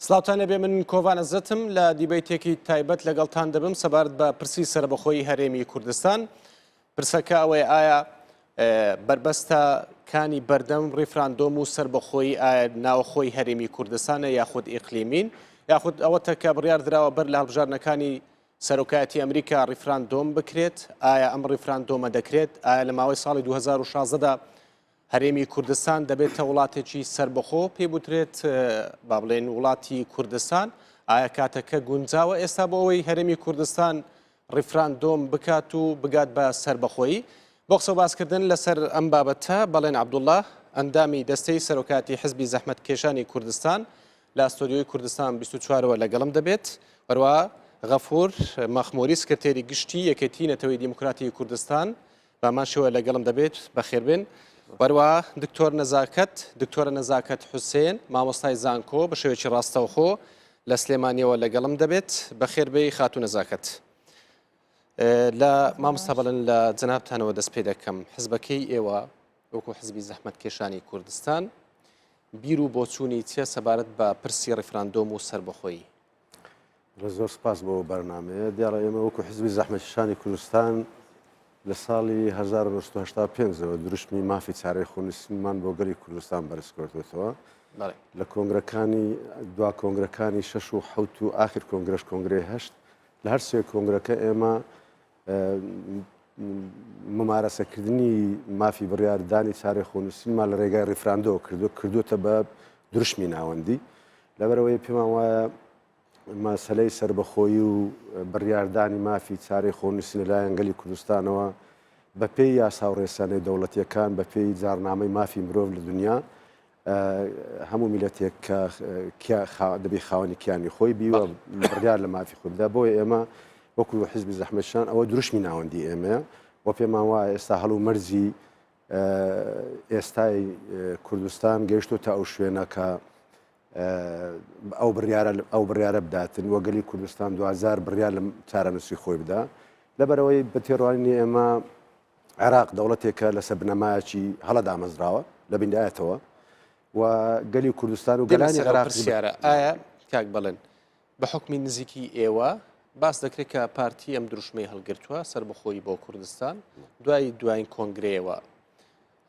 سلااوتانە بێ من کۆڤانە زەتم لە دیبەیتێکی تایبەت لەگەڵتان دەبم سەبارەت بە پرسی سەربەخۆیی هەرێمی کوردستان. پرسەکە ئەوەیە ئایا بربەستەکانی بەردەم ڕیفراندۆم و سەربەخۆیی ئایا ناوخۆی هەرێمی کوردستانە یاخود ئیقلیمین یاخود ئەوەتە کە بڕیار دراوە بەر لە هەڵبژارنەکانی سەرۆکایەتی ئەمریکا ڕیفراندۆم بکرێت، ئایا ئەم ڕیفراندۆمە دەکرێت، ئایا لە ماوەی ساڵی 2016دا هەرێمی کوردستان دەبێتە وڵاتێکی سربەخۆ پێ بوترێت با بڵێن وڵاتی کوردستان، ئایا کاتەکە گونجاوە ئێستا بۆ ئەوەی هەرێمی کوردستان ڕیفراندۆم بکات و بگات بە سربەخۆیی؟ بۆ قسە و باسکردن لەسەر ئەم بابەتە بەڵێن عەبدوڵڵاه ئەندامی دەستەی سەرۆکاتی حزبی زەحمەتکێشانی کوردستان لە ئەستۆدیۆی کوردستان 24ەوە لەگەڵم دەبێت، هەروەها غەفور مەخموری سکرتێری گشتی یەکێتی نەتەوەی دیموکراتی کوردستان بەماشەوە لەگەڵم دەبێت، بەخێربێن. وەروەها دکتۆرە نەزاکەت حوسێن مامۆستای زانکۆ بە شێوەیەکی ڕاستەوخۆ لە سلێمانیەوە لەگەڵم دەبێت، بەخێربێی خاتوو نەزاکەت. لە مامۆستا بەڵێن لە جەنابتانەوە دەست پێ دەکەم، حزبەکەی ئێوە وەکو حزبی زەحمەتکێشانی کوردستان بیر و بۆچوونی چیە سەبارەت بە پرسی ڕیفراندۆم و سەربەخۆیی؟ زۆر سپاس بۆ بەرنامەیە. دیارە ئێمە وەکو حزبی زەحمەتکێشانی کوردستان لە ساڵی 1985ەوە دروشمی مافی چارەی خۆنووسینمان بۆ گەلی کوردستان بەرز کردوێتەوە لە کۆنگرەکانی دوا کۆنگرەکانی 6 و 7 و ئاخر کۆنگرەش کۆنگرەی 8 لە هەر سێ کۆنگرەکە ئێمە ممارەسەکردنی مافی بڕیاردانی چارەی خۆنووسینمان لە ڕێگای ڕیفراندۆ کردوتە بە دروشمی ناوەندی. لەبەرەوەی پێمان وایە مەسەلەی سەربەخۆیی و بڕیاردانی مافی چارەی خۆنووسین لەلایەن گەلی کوردستانەوە بە پێی یاسا و ڕێسانەی دەوڵەتیەکان بە پێی جارنامەی مافی مرۆڤ لە دنیا هەموو میلەتێک کە دەبێ خاوەنی کیانی خۆی بیوە بڕیار لە مافی خۆی بدا. بۆیە ئێمە وەکو حزبی زەحمەتکێشان ئەوە دروشمی ناوەندی ئێمەیە و پێمان وایە ئێستا هەڵوو مەرجی ئێستای کوردستان گەیشتۆتە ئەو شوێنە کە ئەو بڕیارە بداتن وەگەلی کوردستان 2000 بڕیار لە چارەنووسی خۆی بدا. لەبەرەوەی بە تێڕوانی ئێمە عێراق دەوڵەتێکە لەسەر بنەمایەکی هەڵە دامەزراوە لە بیندایەتەوە و گەلی کوردستان و گەلانی عێراق ئایا کاک بەڵێن بە حکمی نزیکی ئێوە باس دەکرێت کە پارتی ئەم دروشمەی هەڵگرتووە سەربەخۆیی بۆ کوردستان دوایین کۆنگرەوە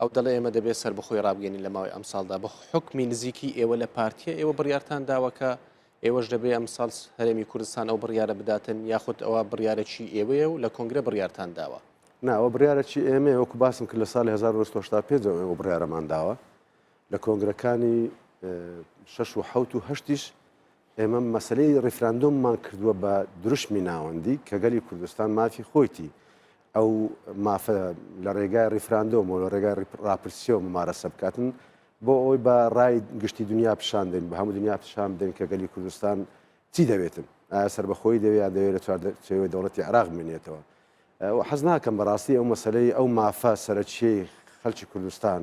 ئەو دەڵێ ئێمە دەبێت سەربەخۆی ڕابگەنی لە ماوەی ئەم ساڵدا بە حکمی نزیکی ئێوە لە پارتیە ئێوە بڕیارتان داوەکە ئێوەش دەبێت ئەم ساڵ هەرێمی کوردستان ئەو بڕیارە بداتن یاخود ئەوە بڕیارەکی ئێوەیە و لە کۆنگرە بڕیارتان داوە؟ ناوە بڕیارەکی ئێمە وەکو باسم کرد لە ساڵی 1985 ئەوە بڕیارەمان داوە لە کۆنگرەکانی 6 و 7 و 8 ئێمە مەسەلەی ڕیفراندۆممان کردووە بە دروشمی ناوەندی کە گەلی کوردستان مافی خۆیتی ئەو مافە لە ڕێگای ڕیفراندۆم و لە ڕێگای ڕاپرسیەوە ممارەسە بکاتن بۆ ئەوەی بە ڕای گشتی دنیا پیشاندن بە هەموو دنیا پیشان بدەین کە گەلی کوردستان چی دەوێتن، ئایا سەربەخۆیی دەوێت دەوێت لە چوارچێوەی دەوڵەتی عێراق بمێنێتەوە. حەز ناکەم بەڕاستی ئەو مەسەلەی ئەو مافە سەرچیەی خەڵکی کوردستان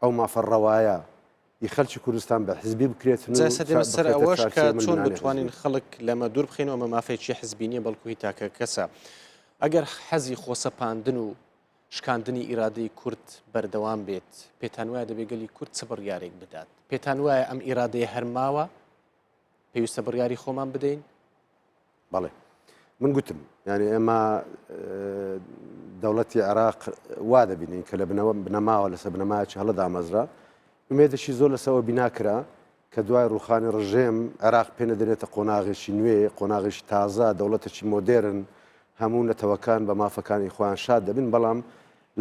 ئەو مافە ڕەوایە خەڵکی کوردستان بە حزبی بکرێتن سەر ئەوەش کە چۆن بتوانین خەڵک لەمە دوور بخینەوە ئەمە مافێکی حزبی نیە بەڵکوی تاکە کەسە. ئەگەر حەزی خۆسەپاندن و شکاندنی ئیرادەی کورد بەردەوام بێت پێتان وایە دەبێت گەلی کورد چ بڕیارێک بدات؟ پێتان وایە ئەم ئیرادەیە هەرماوە پێویستە بڕیاری خۆمان بدەین؟ بەڵێ من گوتم یعنی ئێمە دەوڵەتی عێراق وا دەبینین کە لە بنەماوە لەسەر بنەمایەکی هەڵە دامەزرا ومێدەشی زۆر لەسەوە بیناکرا کە دوای ڕوخانی ڕژێم عێراق پێ نەدرێتە قۆناغێکی نوێ قۆناغێکی تازە دەوڵەتێکی مۆدێرن هەموو نەتەوەکان بە مافەکانی خۆیان شاد دەبن. بەڵام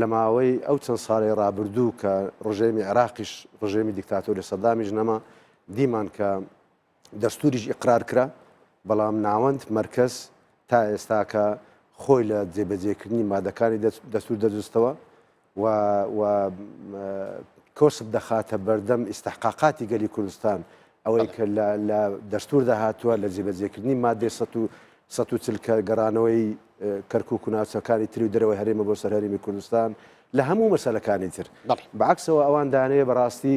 لە ماوەی ئەو چەند ساڵی ڕابردوو کە ڕژێمی عێراقیش ڕژێمی دیکتاتۆری سەدامیش نەما دیمان کە دەستوریش ئیقرار کرا بەڵام ناوەند مەرکەز تا ئێستا کە خۆی لە جێبەجێکردنی مادەکانی دەستور دەجستەوە و کۆسب دەخاتە بەردەم ئیستحقاقاتی گەلی کوردستان ئەوەی کە لە دەستور داهاتووە لە جێبەجێکردنی مادەی 140 گەڕانەوەی کەرکووک و ناوچەکانی تری و دەرەوەی هەرێمە بۆ سەر هەرێمی کوردستان لە هەموو مەسەلەکانی تر بەعکسەوە ئەوان دانەیە بەڕاستی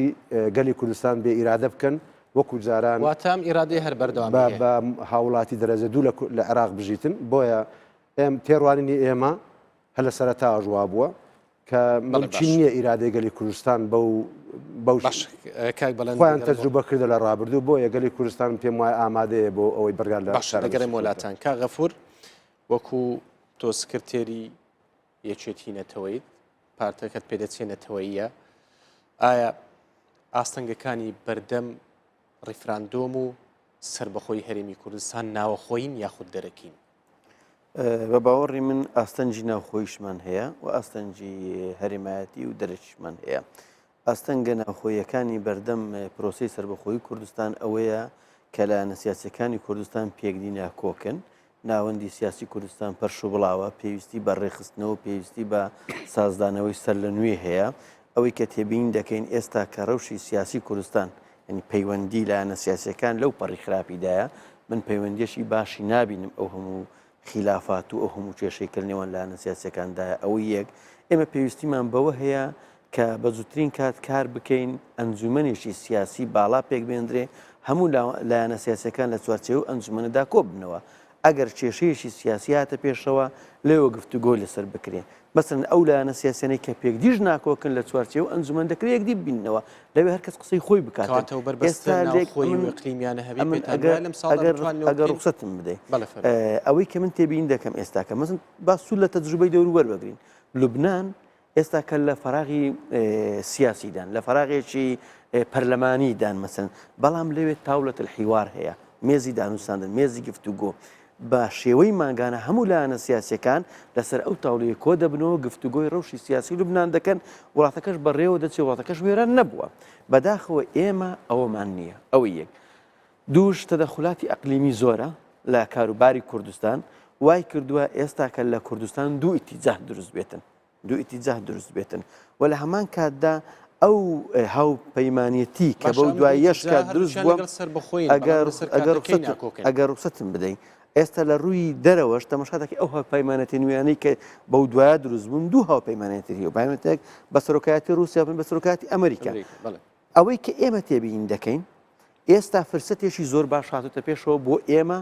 گەلی کوردستان بێ ئیرادە بکەن وەکو جاران واتام ئیرادەی هەر بەردەوام بە هاوڵاتی دەرەجە دوو لە عێراق بژیتن. بۆیە تێڕوانینی ئێمە هەر لە سەرەتا ئەژوا بووە کە ممچین نییە ئیرادەی گەلی کوردستان خۆیان تەجروبە کردە لە ڕابردوو بۆ یەگەلی کوردستان پێم وایە ئامادەیە بۆ ئەوەی بەرگار لە دەگەڕێم وڵاتان کا غەفور وەکو تۆ سکرتێری یەکێتی نەتەوەیت پارتەکەت پێدەچێنێتەوەیە ئایا ئاستەنگەکانی بەردەم ڕیفراندۆم و سربەخۆی هەرێمی کوردستان ناوەخۆین یاخود دەرەکین بە باوەڕی من ئاستەنجی ناوخۆیشمان هەیە و ئاستەنجی هەرێمایەتی و دەرەکیشمان هەیە ئاستەنگە ناوخۆیەکانی بەردەم پرۆسی سربەخۆی کوردستان ئەوەیە کە لایەنە سیاسەکانی کوردستان پێکدینە کۆکن ناوەندی سیاسی کوردستان پەرش و بڵاوە پێویستی بە ڕێخستنەوە پێویستی بە سازدانەوەی سەر لە نوێ هەیە ئەوەی کە تێبین دەکەین ئێستا کە ڕەوشی سیاسی کوردستان ینی پەیوەندی لایەنە سیاسەکان لەو پەڕی خراپیدایە من پەیوەندیەشی باشی نابینم ئەو هەموو خلافات و ئەو هەموو کێشەیکردنەوەن لایەنە سیاسەکاندایە ئەوەی یەک ئێمە پێویستیمان بەوە هەیە کە بە زووترین کات کار بکەین ئەنجومەنێکی سیاسی باڵا پێک بێنرێ هەموو لایەنە سیاسەکان لە چوارچێوە ئەنجومەنەدا کۆ بنەوە ئەگەر کێشەیەشی سیاسیاتە پێشەوە لێوە گفتوگۆ لەسەر بکرێن مەسەن ئەو لایەنە سیاسەنەی کە پێکدیژ ناکۆکن لە چوارچێوە ئەنجومەن دەکرێت یەکدی بینەوە لەوێ هەر کەس قسەی خۆی بکاتەوە ڕوخسەتم بدەیت ئەوەی کە من تێبین دەکەم ئێستا کە مەسن با سوود لە تەجروبەی دەور وەربگرین لوبنان ئێستا کە لە فەراغی سیاسیدان لە فەراغێکی پەرلەمانیدان مەسن بەڵام لەوێت تاولەت الحیوار هەیە مێزی دانووساندن مێزی گفتوگۆ بە شێوەی ماگانە هەموو لایەنە سیاسەکان لەسەر ئەو تاوڵەیە کۆ دەبنەوە گفتوگۆی ڕەوشی سیاسی لوبنان دەکەن وڵاتەکەش بەڕێوە دەچێت وڵاتەکەش وێران نەبووە بەداخەوە ئێمە ئەوەمان نییە ئەوەی یەک دووش تەدەخولاتی ئەقلیمی زۆرە لە کاروباری کوردستان وای کردووە ئێستا کە لە کوردستان دوو ئیتیجاه دروست بێتن و لە هەمان کاتدا ئەو هاوپەیمانەتی کە بەو دوای یەشکە دروست بووە ئەگەر ڕوخسەتم بدەین ئێستا لە ڕووی دەرەوەش تەماشاتێکی ئەو هاوپەیمانەتی نوێیانەی کە بەو دوایە دروست بوون دوو هاوپەیمانەتی هەیە پەیمانەتێک بە سەرۆکایەتی رووسیا بن بە سەرۆکایەتی ئەمریکا ئەوەی کە ئێمە تێبین دەکەین ئێستا فرسەتێکی زۆر باش هاتوتە پێشەوە بۆ ئێمە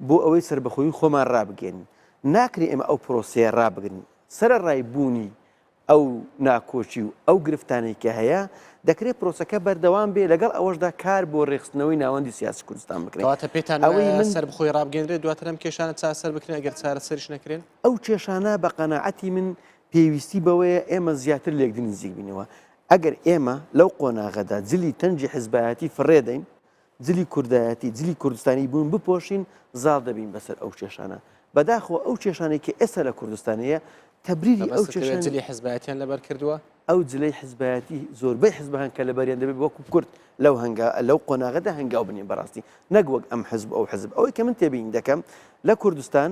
بۆ ئەوەی سربەخۆیی خۆمان ڕابگەین ناکرێ ئێمە ئەو پرۆسەیە ڕابگرین سرە ڕایبوونی ئەو ناکۆچی و ئەو گرفتانەی کە هەیە دەکرێت پرۆسەکە بەردەوام بێ لەگەڵ ئەوەشدا کار بۆ ڕێخستنەوەی ناوەندی سیاسی کوردستان بکرێت پێتان سەربەخۆی ڕابگەندرێت دواتر ئەم کێشانە چاسەر بکرێن ئەگەر چارە سەرش نەکرێن ئەو کێشانە بە قەناعەتی من پێویستی بەوەیە ئێمە زیاتر لێکدن نزیک بینەوە ئەگەر ئێمە لەو قۆناغەدا جلی تەنجی حیزبایەتی فڕێدەین جلی کوردایەتی جلی کوردستانی بوون بپۆشین زاڵ دەبین بەسەر ئەو کێشانە بەداخەوە ئەو کێشانەی کە ئێستا لە کوردستانەیە تەبریری ئەو جلی حیزبایەتیان لەبەر کردووە ئەو جلەی حیزبایەتی زۆربەی حیزبەکان کە لەبەریان دەبێت وەکو کورد لەو قۆناغەدا هەنگاو بنێن بەڕاستی نەک وەک ئەم حیزب ئەو حیزب ئەوەی کە من تێبین دەکەم لە کوردستان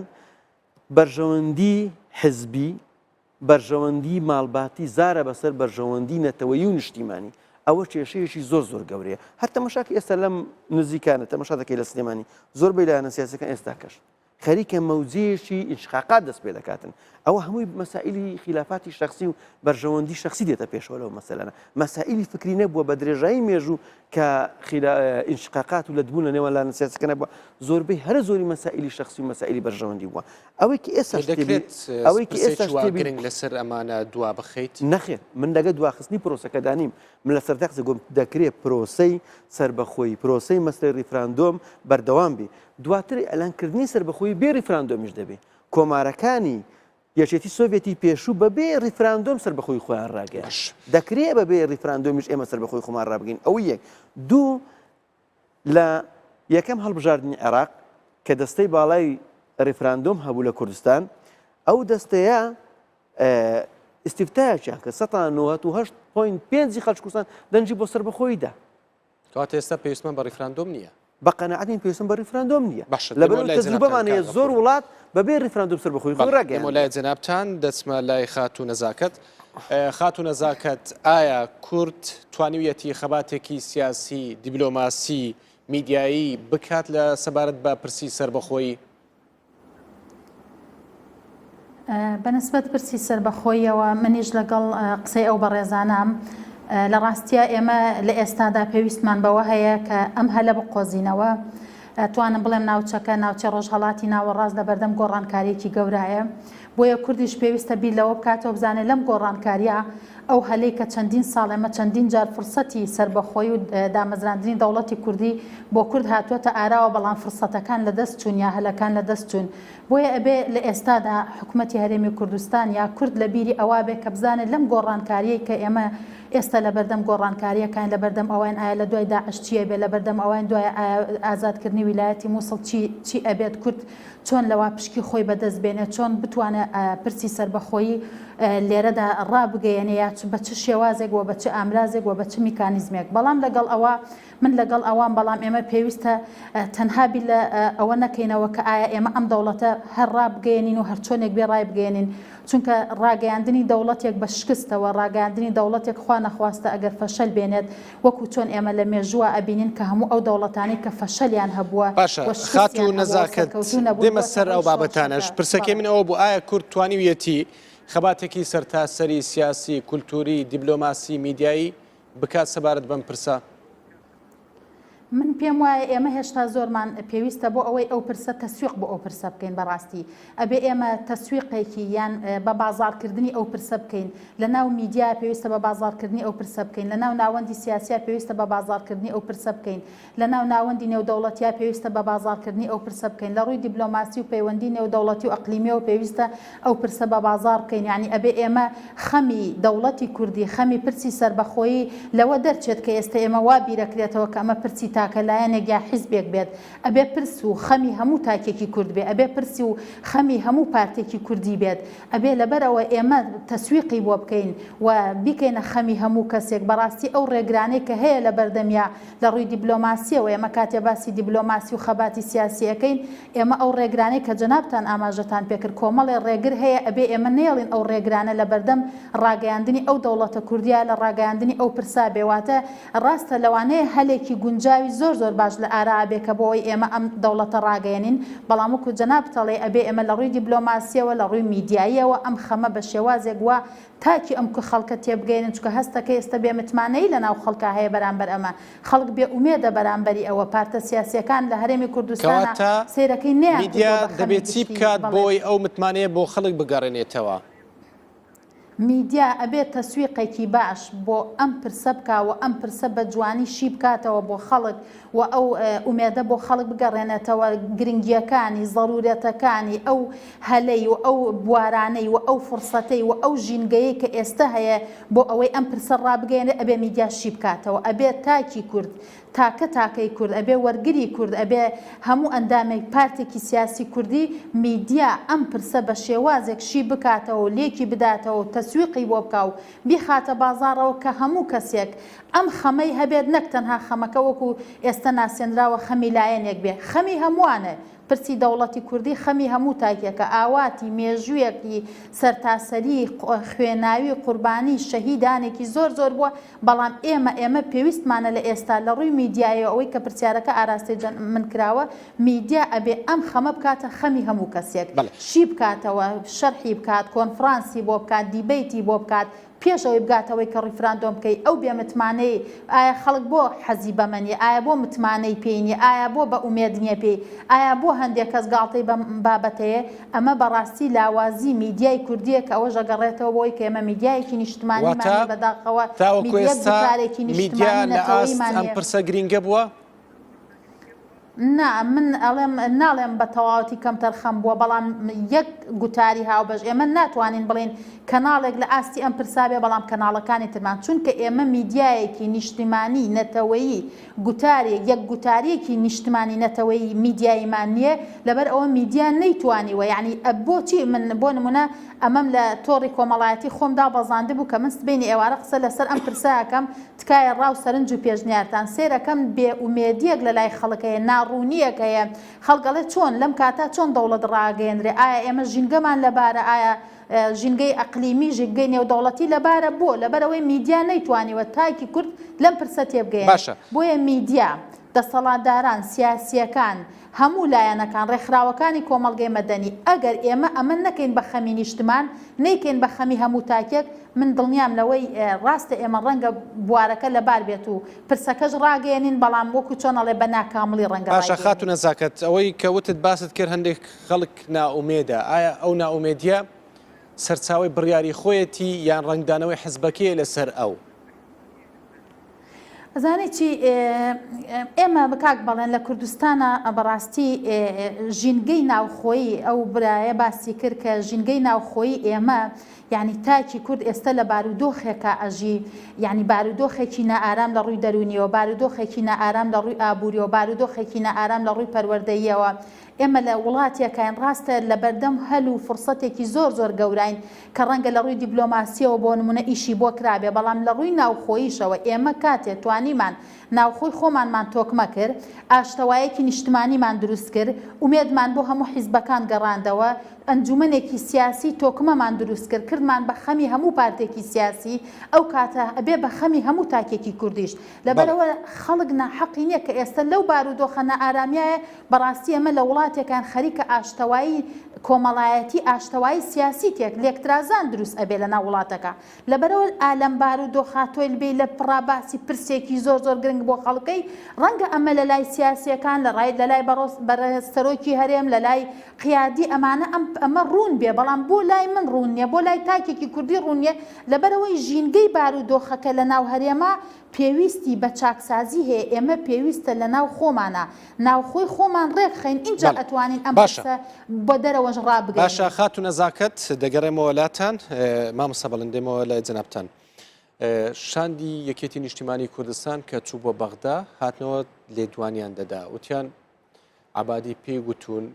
بەرژەوەندی حیزبی بەرژەوەندی ماڵباتی زارە بەسەر بەرژەوەندی نەتەوەیی و نیشتیمانی ئەوە کێشەیەکی زۆر گەورەیە هەر تەماشاکە ئێستا لەم نزیکانە تەماشا دەکەی لە سلێمانی زۆربەی لایەنە سیاسەکان ئێستا کەش خەریکە مەوجەیەکی ئینشقاقات دەست پێ دەکاتن ئەوە هەمووی مەسائلی خلافاتی شخصی و بەرژەوەندی شخصی دێتە پێشەوە لەو مەسەلەنە مەسائلی فکری نەبووە بە درێژایی مێژوو کە ئینشقاقات و لەدبوون لە نێوان لایەنە سیاسەکە نەبووە زۆربەی هەرە زۆری مەسائلی شخصی و مەسائلی بەرژەوەندی بووە ئەوەی کە ئێستا گرنگ لەسەر ئەمانە دوا بخەیت نەخێت من لەگە دواخستنی پرۆسەکە دانیم من لە سەرتا قسە گۆم دەکرێت پرۆسەی سربەخۆیی پرۆسەی مەسلەی ریفراندۆم بەردەوام بێ دواتر ئەلانکردنی سربەخۆیی بێ ریفراندۆمیش دەبێت کۆمارەکانی یەکێتی سۆڤێتی پێشوو بەبێ ریفراندۆم سربەخۆی خۆیان ڕاگەیان دەکرێت بەبێ ریفراندۆمیش ئێمە سربەخۆی خۆمان ڕابگەین ئەوە یەک دوو لە یەکەم هەڵبژاردننی عێراق کە دەستەی باڵای ریفراندۆم هەبوو لە کوردستان ئەو دەستەیە ئیسیفتایەکیان کە 98.5 خەڵکی کوردستان دەنجی بۆ سربەخۆییدا کەواتە ئێستا پێویستمان بە ریفراندۆم نییە بە قەناعەتین پێویستم بە ریفراندۆم نییە لەبەر تەجروبەمانەیە زۆر وڵات بەبێ ریفراندۆم سربەخۆیی خۆی ڕاگەیاند لای جەنابتان دەچمە لای خاتوو نەزاکەت خاتوو نەزاکەت ئایا کورد توانیویەتی خەباتێکی سیاسی دیبلۆماسی میدیایی بکات لە سەبارەت بە پرسی سربەخۆیی بەنسبەت پرسی سربەخۆیەوە منیش لەگەڵ قسەی ئەو بەڕێزانام لە ڕاستیە ئێمە لە ئێستادا پێویستمان بەوە هەیە کە ئەم هەلە بقۆزینەوە توانم بڵێم ناوچەکە ناوچە ڕۆژهەڵاتی ناوەڕاست لە بەردەم گۆڕانکاریەکی گەورایە بۆیە کوردیش پێویستە بیر لەوە بکاتەوە بزانێت لەم گۆڕانکاریە ئەو هەلەی کە چەندین ساڵ ئێمە چەندین جار فرسەتی سربەخۆی و دامەزراندنی دەوڵەتی کوردی بۆ کورد هاتووەتە ئاراوە بەڵام فرسەتەکان لە دەست چوون یا هەلەکان لە دەست چوون بۆیە ئەبێ لە ئێستادا حکوومەتی هەرێمی کوردستان یا کورد لە بیری ئەوا بێ کە بزانێت لەم گۆڕانکاریەی کە ئێمە ئێستا لە بەردەم گۆڕانکاریەکان لە بەردەم ئەوان ئایا لە دوای داعش چیە بێ لە بەردەم ئەوان دوای ئازادکردنی ویلایەتی مووسڵ چی ئەبێت کورد چۆن لەوا پشکی خۆی بەدەست بێنێت چۆن بتوانێت پرسی سربەخۆیی لێرەدا ڕابگەیەنێ یا بە چ شێوازێک و بە چ ئامرازێک و بە چ میکانیزمێک بەڵام لەگەڵ ئەوە من لەگەڵ ئەوان بەڵام ئێمە پێویستە تەنهابی لە ئەوە نەکەینەوە کە ئایا ئێمە ئەم دەوڵەتە هەر ڕابگەێنین و هەر چۆنێک بێ ڕای بگەێنین چونکە ڕاگەیاندنی دەوڵەتێک بە شکستەوە ڕاگەاندنی دەوڵەتێک خوا نەخواستە ئەگەر فەشەل بێنێت وەکو چۆن ئێمە لە مێژووە ئەبینین کە هەموو ئەو دەوڵەتانی کە فەشەلیان هەبووە باشە خات و نەزاکەت دێمە سەر ئەو بابەتانەش پرسەکەی من ئەوە بوو ئایا کورد توانیویەتی خەباتێکی سەرتاسەری سیاسی کولتوری دیبلۆماسی میدیایی بکات سەبارەت بەم پرسە من پێم وایە ئێمە هێشتا زۆرمان پێویستە بۆ ئەوەی ئەو پرسە تەسویق بۆ ئەو پرسە بکەین بەڕاستی ئەبێ ئێمە تەسویقێکی یان بە بازارکردنی ئەو پرسە بکەین لە ناو میدیا پێویستە بە بازارکردنی ئەو پرسە بکەین لە ناو ناوەندی سیاسیا پێویستە بە بازارکردنی ئەو پرسە بکەین لە ناو ناوەندی نێودەوڵەتیا پێویستە بە بازارکردنی ئەو پرسە بکەین لە ڕووی دیبلۆماسی و پەیوەندی نێودەوڵەتی و ئەقلیمیەوە پێویستە ئەو پرسە بە بازار بکەین یعنی ئەبێ ئێمە خەمی دەوڵەتی کوردی خەمی پرسی سربەخۆیی لەوە دەرچێت کە ئێستا ئێمە وا بیرەکرێتەوە کە ئەمە پرسی تاکە لایەنێک یا حیزبێک بێت ئەبێ پرس و خەمی هەموو تاکێکی کورد بێ ئەبێ پرسی و خەمی هەموو پارتێکی کوردی بێت ئەبێ لەبەرەوە ئێمە تەسویقی بۆ بکەین و بیکەینە خەمی هەموو کەسێک بەڕاستی ئەو ڕێگرانەی کە هەیە لە بەردەمیا لە ڕووی دیبلۆماسیەوە ئێمە کاتێ باسی دیبلۆماسی و خەباتی سیاسیەکەین ئێمە ئەو ڕێگرانەی کە جەنابتان ئاماژەتان پێکرد کۆمەڵی ڕێگر هەیە ئەبێ ئێمە نێڵین ئەو ڕێگرانە لە بەردەم ڕاگەیاندنی ئەو دەوڵەتە کوردیا لە ڕاگەیاندنی ئەو پرسا بێواتە ڕاستە لەوانەیە هەلێکی گونجاوی زۆر باش لە ئارابێ کە بۆی ئێمە ئەم دەوڵەتە ڕاگەێنین بەڵام وەکو جەنابتەڵێ ئەبێ ئێمە لە ڕووی دیبلۆماسیەوە لە ڕووی میدیاییەوە ئەم خەمە بە شێوازێک وە تاکی ئەم خەڵکە تێبگەێنن چکە هەستەکە ئێستا بێ متمانەی لە ناو خەڵکە هەیە بەرامبەر ئەمە خەڵک بێ ئومێدە بەرامبەری ئەوە پارتە سیاسیەکان لە هەرێمی کوردستانە سیرەکەی نییە میدیا دەبێت چی بکات بۆی ئەو متمانەیە بۆ خەڵک بگەڕێنێتەوە میدیا ئەبێت تەسویقێکی باش بۆ ئەم پرسە بکاوە ئەم پرسە بە جوانی شی بکاتەوە بۆ خەڵک و ئەو ئومێدە بۆ خەڵک بگەڕێنێتەوە گرنگیەکانی ضرورەتەکانی ئەو هەلەی و ئەو بوارانەی و ئەو فرسەتەی و ئەو ژینگەیەی کە ئێستا هەیە بۆ ئەوەی ئەم پرسە ڕابگەێنێ ئەبێ میدیا شی بکاتەوە ئەبێت تاکی کورد تاکەی کورد ئەبێ وەرگری کورد ئەبێ هەموو ئەندامەی پارتێکی سیاسی کوردی میدیا ئەم پرسە بە شێوازێک شی بکاتەوە لێکی بداتەوە و تەسویقی بۆ بکاو بیخاتە بازاڕەوە کە هەموو کەسێک ئەم خەمەی هەبێت نەک تەنها خەمەکە وەکو ئێستا ناسێنراوە خەمی لایەنێک بێ خەمی هەمووانە پرسی دەوڵەتی کوردی خەمی هەموو تاکێکە ئاواتی مێژوویەکی سەرتاسەری خوێناوی قوربانی شەهیدانێکی زۆر بووە بەڵام ئێمە پێویستمانە لە ئێستا لە ڕووی میدیایە ئەوەی کە پرسیارەکە ئاراستی من کراوە میدیا ئەبێ ئەم خەمە بکاتە خەمی هەموو کەسێک شی بکاتەوە شەرحی بکات کۆنفرانسی بۆ بکات دیبیتی بۆ بکات پێشەوەی بگاتەوەی کە ڕیفراندۆم بکەی ئەو بێ متمانەی ئایا خەڵک بۆ حەزی بەمەنی ئایا بۆ متمانەی پێینی ئایا بۆ بە ئومێد نییە پێی ئایا بۆ هەندێک کەس گاڵتەی بابەتەیە ئەمە بەڕاستی لاوازی میدیای کوردیە کە ئەوە ژەگەڕێتەوە بۆی کە ئێمە میدیایەکی نیشتمانیمان بەداخەوە میدیا لە ئاست ئەم پرسە گرینگە بووە من ئەڵێم ناڵێم بە تەواوەتی کەم تەرخەم بووە بەڵام یەک گوتاری هاوبەش ئێمە ناتوانین بڵێن کەناڵێک لە ئاستی ئەم پرسابێ بەڵام کەناڵەکانی ترمان چونکە ئێمە میدیایەکی نیشتیمانی نەتەوەیی یەک گوتارێکی نیشتیمانی نەتەوەی میدیایمان نییە لەبەر ئەوە میدیا نەیتوانیوە یعنی بۆچی من بۆ نمونە ئەمەم لە تۆڕی کۆمەڵایەتی خۆمدا بەزاندە بوو کە من سبینی ئێوارە قسە لەسەر ئەم پرسایەکەم تکایە ڕاو سەرنج و پێشنیارتان سێرەکەم بێ ئومێدیەک لە لای خەڵکەیە ڕوونیەک هەیە خەڵگەڵێ چۆن لەم کاتا چۆن دەوڵەت ڕاگەێنرێ ئایا ئێمە ژینگەمان لەبارە ئایا ژینگەی ئەقلیمی ژینگەی نێودەوڵەتی لەبارە بۆ لەبەرەوەی میدیا نەیتوانیوە تاکی کورد لەم پرسە تێبگەێن بۆیە میدیا دەسەڵاتداران سیاسیەکان هەموو لایەنەکان ڕێکخراوەکانی کۆمەڵگەی مەدەنی ئەگەر ئێمە ئەمە نەکەین بە خەمی نیشتمان نەیکەین بە خەمی هەموو تاکێک من دڵنیام لەوەی ڕاستە ئێمە ڕەنگە بوارەکە لەبار بێت و پرسەکەش ڕاگەێنین بەڵام وەکو چۆنەڵێ بە ناکامڵی ڕەنگە باشە خاتون نەزاکەت ئەوەی کەوتت باست کرد هەندێک خەڵک ناومێدە ئایا ئەو ناومێدیە سەرچاوی بڕیاری خۆیەتی یان ڕنگدانەوەی حزبەکەیە لەسەر ئەو ئەزانێت چی ئێمە بکاک بەڵێن لە کوردستانە بەڕاستی ژینگەی ناوخۆیی ئەو برایە باسی کرد کە ژینگەی ناوخۆیی ئێمە یعنی تاکی کورد ئێستا لە بارودۆخێکە ئەژی یعنی بارودۆخێکی نائارام لە ڕووی دەرونیەوە بارودۆخێکی نائارام لە ڕووی ئابووریەوە بارودۆخێکی نائارام لە ڕووی پەروەردەییەوە ئێمە لە وڵاتێکین ڕاستە لە بەردەم هەل و فرسەتێکی زۆر گەوراین کە ڕەنگە لە ڕووی دیبلۆماسیەوە بۆ نمونە ئیشی بۆ کرابێ بەڵام لە ڕووی ناوخۆییشەوە ئێمە کاتێ توانیمان ناوخۆی خۆمانمان تۆکمە کرد ئاشتەوایەکی نیشتمانیمان دروست کرد ومێدمان بۆ هەموو حیزبەکان گەڕاندەوە ئەنجومەنێکی سیاسی تۆکمەمان دروست کرد کردمان بە خەمی هەموو پارتێکی سیاسی ئەو کاتە ئەبێ بە خەمی هەموو تاکێکی کوردیش لەبەرەوە خەڵک ناحەقی نییە کە ئێستا لەو بارودۆخە نەئارامیایە بەڕاستی ئەمە لە وڵاتێکان خەریکە ئاشتەوایی کۆمەڵایەتی ئاشتەوایی سیاسی تێک لێکترازان دروست ئەبێ لە ناو وڵاتەکە لەبەرەوە ئالەم بارودۆخە تۆی بێ لە پڕاباسی پرسێکی زۆر گرنگ بۆ خەڵکەی ڕەنگە ئەمە لە لای سیاسیەکان لە لای بەرەسەرۆکی هەرێم لە لای قیادی ئەمانە ئەمە ڕوون بێ بەڵام بۆ لای من ڕوون نیە بۆ لای تاکێکی کوردی ڕوونیە لەبەرەوەی ژینگەی بارودۆخەکە لە ناو هەرێمە پێویستی بە چاکسازی هەیە ئێمە پێویستە لە ناو خۆمانە ناوخۆی خۆمان ڕێکخین اینجا ئەتوانین ئەم بۆ دەرەوەش ڕابگەین. باشە خاتون نەزاکەت دەگەڕێمەوە لاتان مامۆستا بەڵندێمەوە لای جەنابتان. شاندی یەکێتی نیشتیمانی کوردستان کە چوو بۆ بەغدا هاتنەوە لێدوانیان دەدا وتیان عبادی پێی گوتون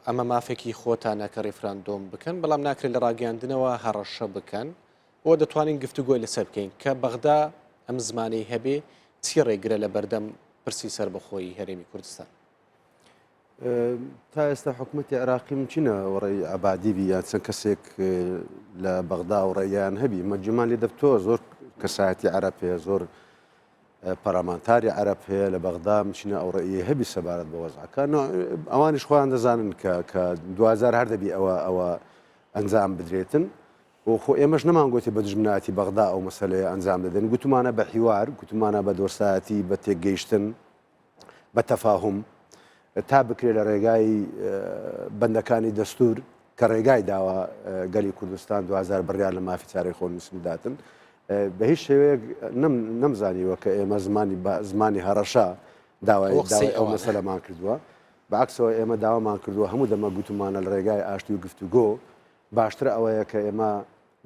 ئەمە مافێکی خۆتانە کە ڕێفراندۆم بکەن بەڵام ناکرێت لە ڕاگەاندنەوە هەڕەشە بکەن ئەوە دەتوانین گفتوگۆی لەسەر بکەین کە بەغدا ئەم زمانەی هەبێ چی ڕێگرە لە بەردەم پرسی سەربەخۆیی هەرێمی کوردستان. تا ئێستا حکوومەتی عراقی چینە وەڕێی عبادی بی یان چەند کەسێک لە بەغدا و ڕێیان هەبی مەجممان لێ دەبتەوە زۆر کەسایەتی عەرەب هەیە زۆر پەرلەمانتاری عەرەب هەیە لە بەغدا چینە ئەو ڕێیە هەبی سەبارەت بە وەزعەکان ئەوانیش خۆیان دەزانن کە 2000 هەر دەبی ئەوە ئەنجام بدرێتن و خۆ ئێمەش نەمانگوتی بە دژمنایەتی بەغدا ئەو مەسەلەیە ئەنجام دەدەن گوتمانە بە حیوار گوتمانە بە دۆستایەتی بە تێگەیشتن بە تەفاهم تا بکرێت لە ڕێگای بەندەکانی دەستور کە ڕێگای داوە گەلی کوردستان 2000 بڕیار لە مافی چارەی خۆنووسین داتن بە هیچ شێوەیەک نەمزانیوە کە ئێمە زمانی هەڕەشا داوای ئەو مەسەلەمان کردووە بەعکسەوە ئێمە داوامان کردووە هەموو دەمە گوتمانە لە ڕێگای ئاشتی و گفتوگۆ باشترە ئەوەیە کە ئێمە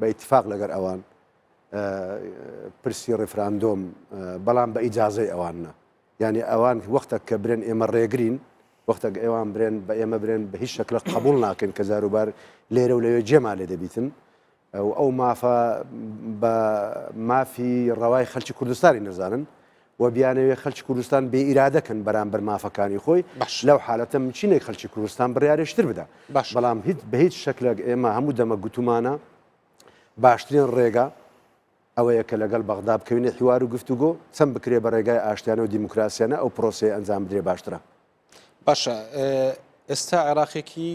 بە ئیتفاق لەگەر ئەوان پرسی ڕێفراندۆم بەڵام بە ئیجازەی ئەوانە یعنی ئەوان وەختە کە برێن ئێمە ڕێگرین وەختە ئێوان برێن بە ئێمە برێن بە هیچ شکلە قبول ناکەن کە زاروبار لێرە و لەوێ جێما لێ دەبیتن ئەو مافە بە مافی ڕەوای خەلکی کوردستانی نەزانن و بیانەوێ خەلکی کوردستان بێ ئیرادەکەن بەرامبەر مافەکانی خۆی لەو حالەتە چینێک خەلکی کوردستان بڕیارێشتر بدە بەڵام بە هیچ شکلێک ئێمە هەموو دەمە گوتومانە باشترین ڕێگا ئەوەیە کە لەگەڵ بەغدا بکەوینە حیوار و گفتوگۆ چەند بکرێ بە ڕێگای ئاشتیانە و دیموکراسیانە ئەو پرۆسەیە ئەنجام بدرێ باشترە. باشە ئێستا عێراقێکی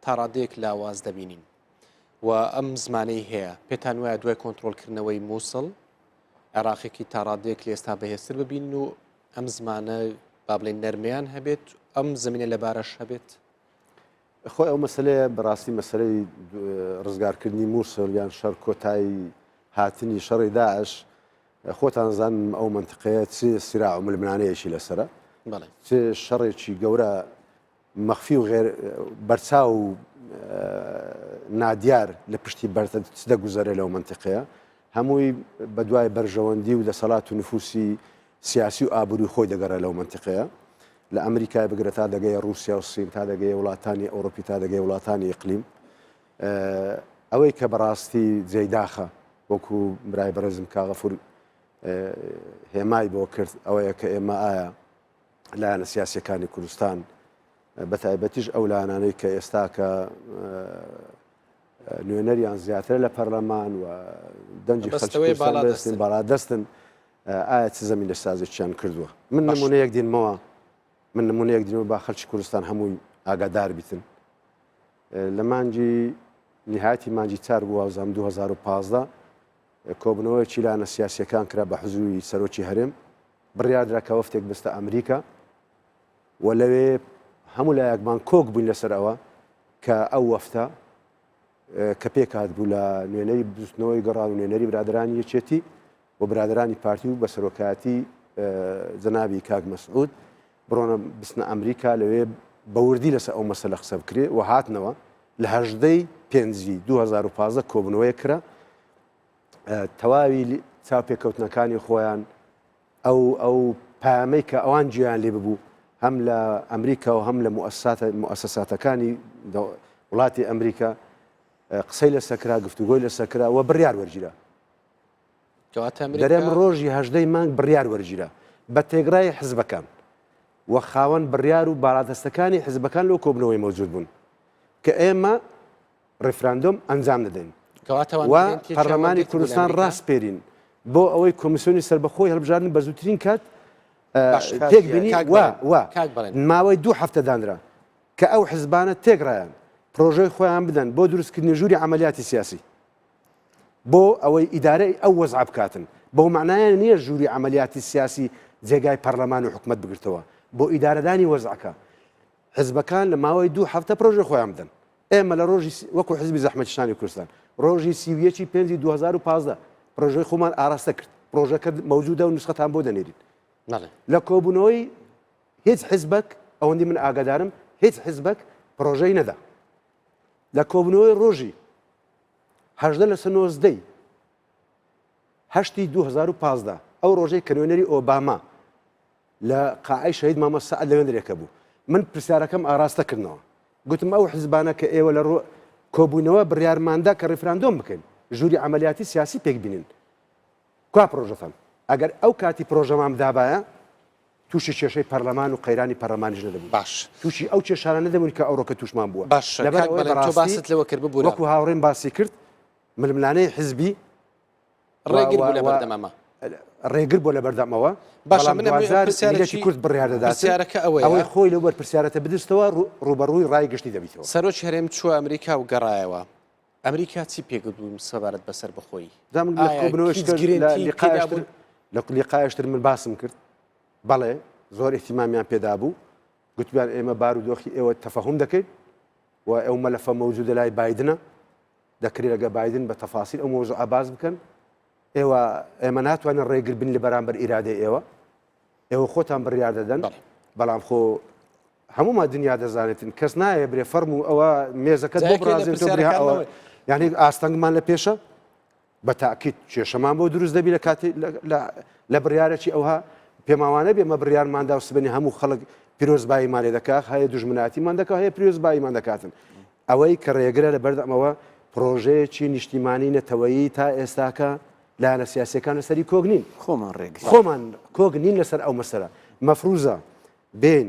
تاڕادەیەک لاواز دەبینین و ئەم زمانەی هەیە پێتان وایە دوای کۆنتترۆلکردنەوەی مووسڵ عێراقێکی تاڕادەیەک لە ئێستا بەهێزتر ببین و ئەم زمانە با بڵێن نەرمیان هەبێت ئەم زمینە لەبارەش هەبێت. خۆی ئەو مەسلەیە بەڕاستی مەسلەی ڕزگارکردنی مووسڵ یان شەڕ کۆتایی هاتنی شەڕی داعش خۆتان زانم ئەو منتقەیە چ سیراع و ململانەیەشی لەسرە چ شەڕێکی گەورە مەخفی و غێر بەرچاو و نادیار لە پشتی بەرتە دەگوزارێت لەو منتقەیە هەمووی بە دوای بەرژەوەندی و دەسەڵات و نفوسی سیاسی و ئابووری خۆی دەگەڕێت لەو منتقەیە لە ئەمریکای بگرە تا دەگەی رووسیا و سین تا دەگەی وڵاتانی ئەوروپی تا دەگەی وڵاتانی ئیقلیم ئەوەی کە بەڕاستی جێداخە وەکو برای بەڕێزم کاغەفور هێمای بۆ کرد ئەوەیە کە ئێمە ئایا لایەنە سیاسیەکانی کوردستان بەتایبەتیش ئەو لایەنانەی کە ئێستا کە نوێنەریان زیاتر لە پەرلەمان و دەنجی خەڵکی باڵادەستن ئایا چ زەمینە سازێکیان کردووە من نمونەیەک دینمەوە من نمونەیەک دینەوە با خەڵکی کوردستان هەمووی ئاگادار بیتن لە مانجی نهایەتی مانجی 4 بوو وازام 2015 کۆبنەوەیەکی لایەنە سیاسیەکان کرا بە حزووی سەرۆکی هەرێم بڕیاردرا کە وەفتێک بستە ئەمریکا و لەوێ هەموو لایەکمان کۆک بووین لەسەر ئەوە کە ئەو وەفتە کە پێکات بوو لە نوێنەری بستنەوەی گەڕان و نوێنەری برادرانی یەکێتی و برادرانی پارتی و بە سەرۆکایەتی جەنابی کاک مەسعود بڕۆنە بستنە ئەمریکا لەوێ بەوردی لەسەر ئەو مەسەلە قسە بکرێ و هاتنەوە لە 18 پێنجی 2015 کۆبنەوەی کرا تەواوی چاوپێکەوتنەکانی خۆیان ئەو پامەی کە ئەوان گویان لێ ببوو هەم لە ئەمریکا و هەم لە موسساتەکانی وڵاتی ئەمریکا قسەی لە سەکرا گفتوگۆی لە سەکرا و بڕیار وەرگیرا دەرێم ڕۆژی 18 مانگ بڕیار وەرگیرا بە تێگرای حزبەکان و خاوەن بڕیار و باڵادەستەکانی حزبەکان لەو کۆبنەوەی مەوجود بوون کە ئێمە ڕێفراندۆم ئەنجام دەدەین و پەرلەمانی کوردستان ڕاستپێرین بۆ ئەوەی کۆمیسیۆنی سەربەخۆی هەڵبژاردن بە زووترین کات تێک بینی ماوەی 2 هەفتە دانرا کە ئەو حزبانە تێگرایان پرۆژەی خۆیان بدەن بۆ دروستکردنی ژووری عملیاتی سیاسی بۆ ئەوەی ئیدارەی ئەو وەزع بکاتن بۆ معنایان نییە ژووری عملیاتی سیاسی جێگای پەرلەمان و حکومەت بگرتەوە بۆ ئیدارەدانی وەزعەکە حزبەکان لە ماوەی 2 هەفتە پرۆژەی خۆیان بدەن ئێمە لە ڕۆژی وەکو حزبی زەحمەتیشانی کوردستان ڕۆژی 31 پێنجی 2015 پرۆژەی خۆمان ئاراستە کرد پرۆژەکە موجودە و نسخەتان بۆ دەنێرین لە کۆبوونەوەی هیچ حزبەک ئەوەندی من ئاگادارم هیچ حزبەک پرۆژەی نەدا لە کۆبوونەوەی ڕۆژی 18 لە سنۆزدەی 8 2015 ئەو ڕۆژەی کە نوێنەری ئۆباما لە قاعەی شەهید مامۆ سەعەد لەوێنەرێکە بوو من پرسیارەکەم ئاراستە کردنەوە گوتم ئەو حزبانە کە ئێوە لە کۆبوونەوە بڕیارماندا کە ڕێفراندۆم بکەین ژووری عملیاتی سیاسی پێک بینین کوا پرۆژەتان ئەگەر ئەو کاتی پرۆژەمان دابایە تووشی کێشەی پەرلەمان و قەیرانی پەرلەمانیش نەدەبوو باش تووشی ئەو کێشانە نەدەبوون کە ئەوڕۆکە تووشمان بووە لەبەر باست لەوە کرد ببوو وەکو هاوڕێم باسی کرد ململانەی حزبی ڕێگر بوو لە بەردەمەمە ڕێگر بۆ لە بەردەمەوە باشە منێکی کورد بڕیاردەداتیارەکە ئەوەی خۆی لەو بەر پرسیارەتە بدستەوە ڕوبەڕووی ڕای گشتی دەبیتەوە سەرۆکی هەرێم چووە ئەمریکا و گەڕایەوە ئەمریکا چی پێگەبوو سەبارەت بەسەر بخۆی لە لیقایشتر من باسم کرد بەڵێ زۆر احتیمامیان پێدا بوو گوتیان ئێمە بارودۆخی ئێوە تەفەهوم دەکەین و ئەو مەلەفە مەوجودە لای بایدنە دەکرێت لەگە بایدن بە تەفاسیل ئەو مۆزوع ئاباز بکەن ئێمە ناتوانین ڕێگر بن لە بەرامبەر ئیرادەی ئێوە خۆتان بڕیار دەدەن بەڵام خۆ هەمومان دنیا دەزانێتن کەس نایە برێ فەرم و ئەوە مێزەکەت بۆ بڕازێت یعنی ئاستەنگمان لە پێشە بە تاکید کێشەمان بۆ دروست دەبی لە کاتی لە بڕیارێکی ئەوها پێماوانە بێ مە بڕیارماندا و سبنی هەموو خەڵک پیرۆزباییمان لێ دەکات هەیە دوژمناتیمان دەکات هەیە پیرۆزباییمان دەکاتن ئەوەی کە ڕێگرە لە بەردەمەوە پرۆژەیەکی نیشتیمانی نەتەوەیی تا ئێستاکە لایەنە سیاسیەکان لەسەری کۆگنین خۆمان کۆگنین لەسەر ئەو مەسەرە مەفروزە بین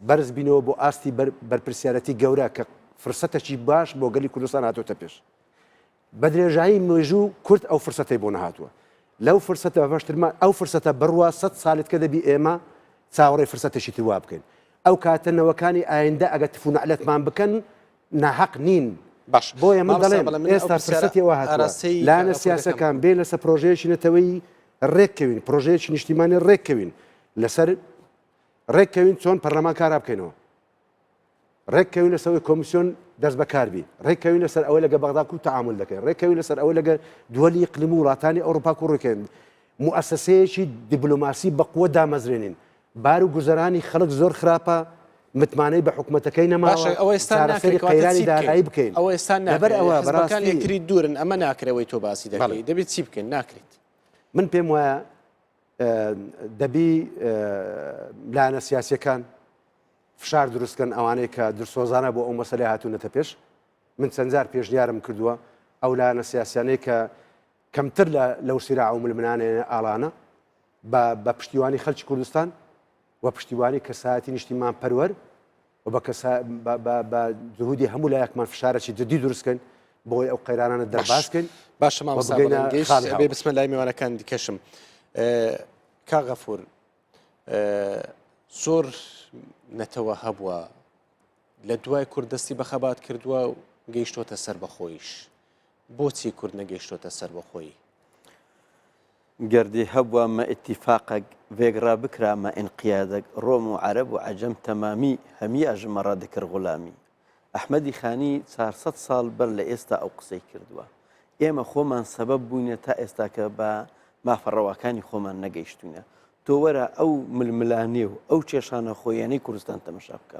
بەرز بینەوە بۆ ئاستی بەرپرسیارەتی گەورە کە فرسەتێکی باش بۆ گەلی کوردستان هاتوۆتە پێش بە درێژایی مێژوو کورد ئەو فرسەتەی بۆ نەهاتووە لەو فرسەتە بەشترمان ئەو فرسەتە بڕوا 100 ساڵت کە دەبی ئێمە چاوەڕێی فرسەتێکی تروا بکەین ئەو کاتەنەوەکانی ئایندە ئەگە تفونەعلەتمان بکەن ناحەق نین باش بۆیە من دەڵێم ئێستا فرسەتەوە هاتووە لایەنە سیاسەکان بێ لەسەر پرۆژەیەکی نەتەوەی ڕێککەوین پرۆژەیەکی نیشتیمانی ڕێککەوین لەسەر ڕێککەوین چۆن پەرلەمان کارا بکەینەوە ڕێککەوین لەسەوەی کۆمیسیۆن دەست بەکاربی ڕێککەوین لەسەر ئەوەی لەگە بەغدا و تەعامل دەکەین ڕێککەوین لەسەر ئەوەی لەگە دووەلی ئیقلیم و وڵاتانی ئەوروپا و ڕێککەین موسسەیەکی دیبلۆماسی بەقووە دامەزرێنین بار و گوزەرانی خەڵک زۆر خراپە متمانەی بە حکوومەتەکەی نەماوە چارەسەری قەیرانی داهایی بکەین ئەوە ئێستا لەبەر ئەوە بەڕاستی یەکتری دوورن ئەمە ناکرەوەی تۆ باسی دەکەی دەبێت چی بکەین ناکرێت من پێم وایە دەبی لایەنە سیاسیەکان فشار دروستکەن ئەوانەیە کە درسۆزانە بۆ ئەو مەسەلەی هاتوونەتە پێش من چەندجار پێشنیارم کردووە ئەو لایەنە سیاسیانەی کە کەمتر لەو سیراع و ململانێنە ئاڵانە بە پشتیوانی خەڵکی کوردستان و پشتیوانی کەسایەتی نیشتیمان پەروەر و بە جهودی هەموو لایەکمان فشارێکی جدی دروستکەن بۆی ئەو قەیرانانە دەرباسکەن باشە مامۆستا بێ بسمە لای میوانەکان دیکەشم کاغەفور زۆر نەتەوە هەبووە لە دوای کوردستی بەخەبات کردووە و گەیشتۆتە سەر بەخۆیش بۆچی کورد نەگەیشتۆتە سەر بەخۆی گردی هەبووە مە ئتیفاقك vێگرا بکرا مە ئینقیادك ڕۆم و عەرەب و عەجەم تەمامی هەمی ئەژمەڕە دەکرد غولامی ئەحمەدی خانی 400 ساڵ بەر لە ئێستا ئەو قسەی کردووە ئێمە خۆمان سەبەب بووینە تا ئێستا کە بە مافەڕەوەکانی خۆمان نەگەیشتوونە تۆ وەرە ئەو ململانێ و ئەو کێشانە خۆیانەی کوردستان تەمەشا بکە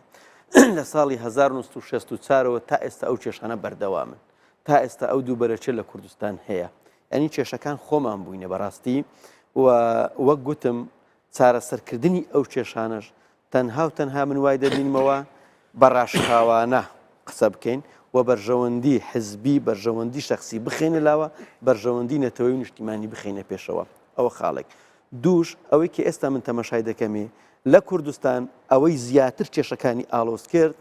لە ساڵی 1964ەوە تا ئێستا ئەو کێشانە بەردەوامن تا ئێستا ئەو دووبەرەچە لە کوردستان هەیە ئەنی کێشەکان خۆمان بووینە بەڕاستی و وەک گوتم چارەسەرکردنی ئەو کێشانەش تەنها و تەنها من وای دەبینمەوە بەڕاشخاوانە قسە بکەین و بەرژەوەندی حزبی بەرژەوەندی شخصی بخێنە لاوە بەرژەوەندی نەتەوەی و نیشتیمانی بخێنە پێشەوە ئەوە خاڵێک دووش ئەوەی کە ئێستا من تەمەشای دەکەمێ لە کوردستان ئەوەی زیاتر کێشەکانی ئالۆز کرد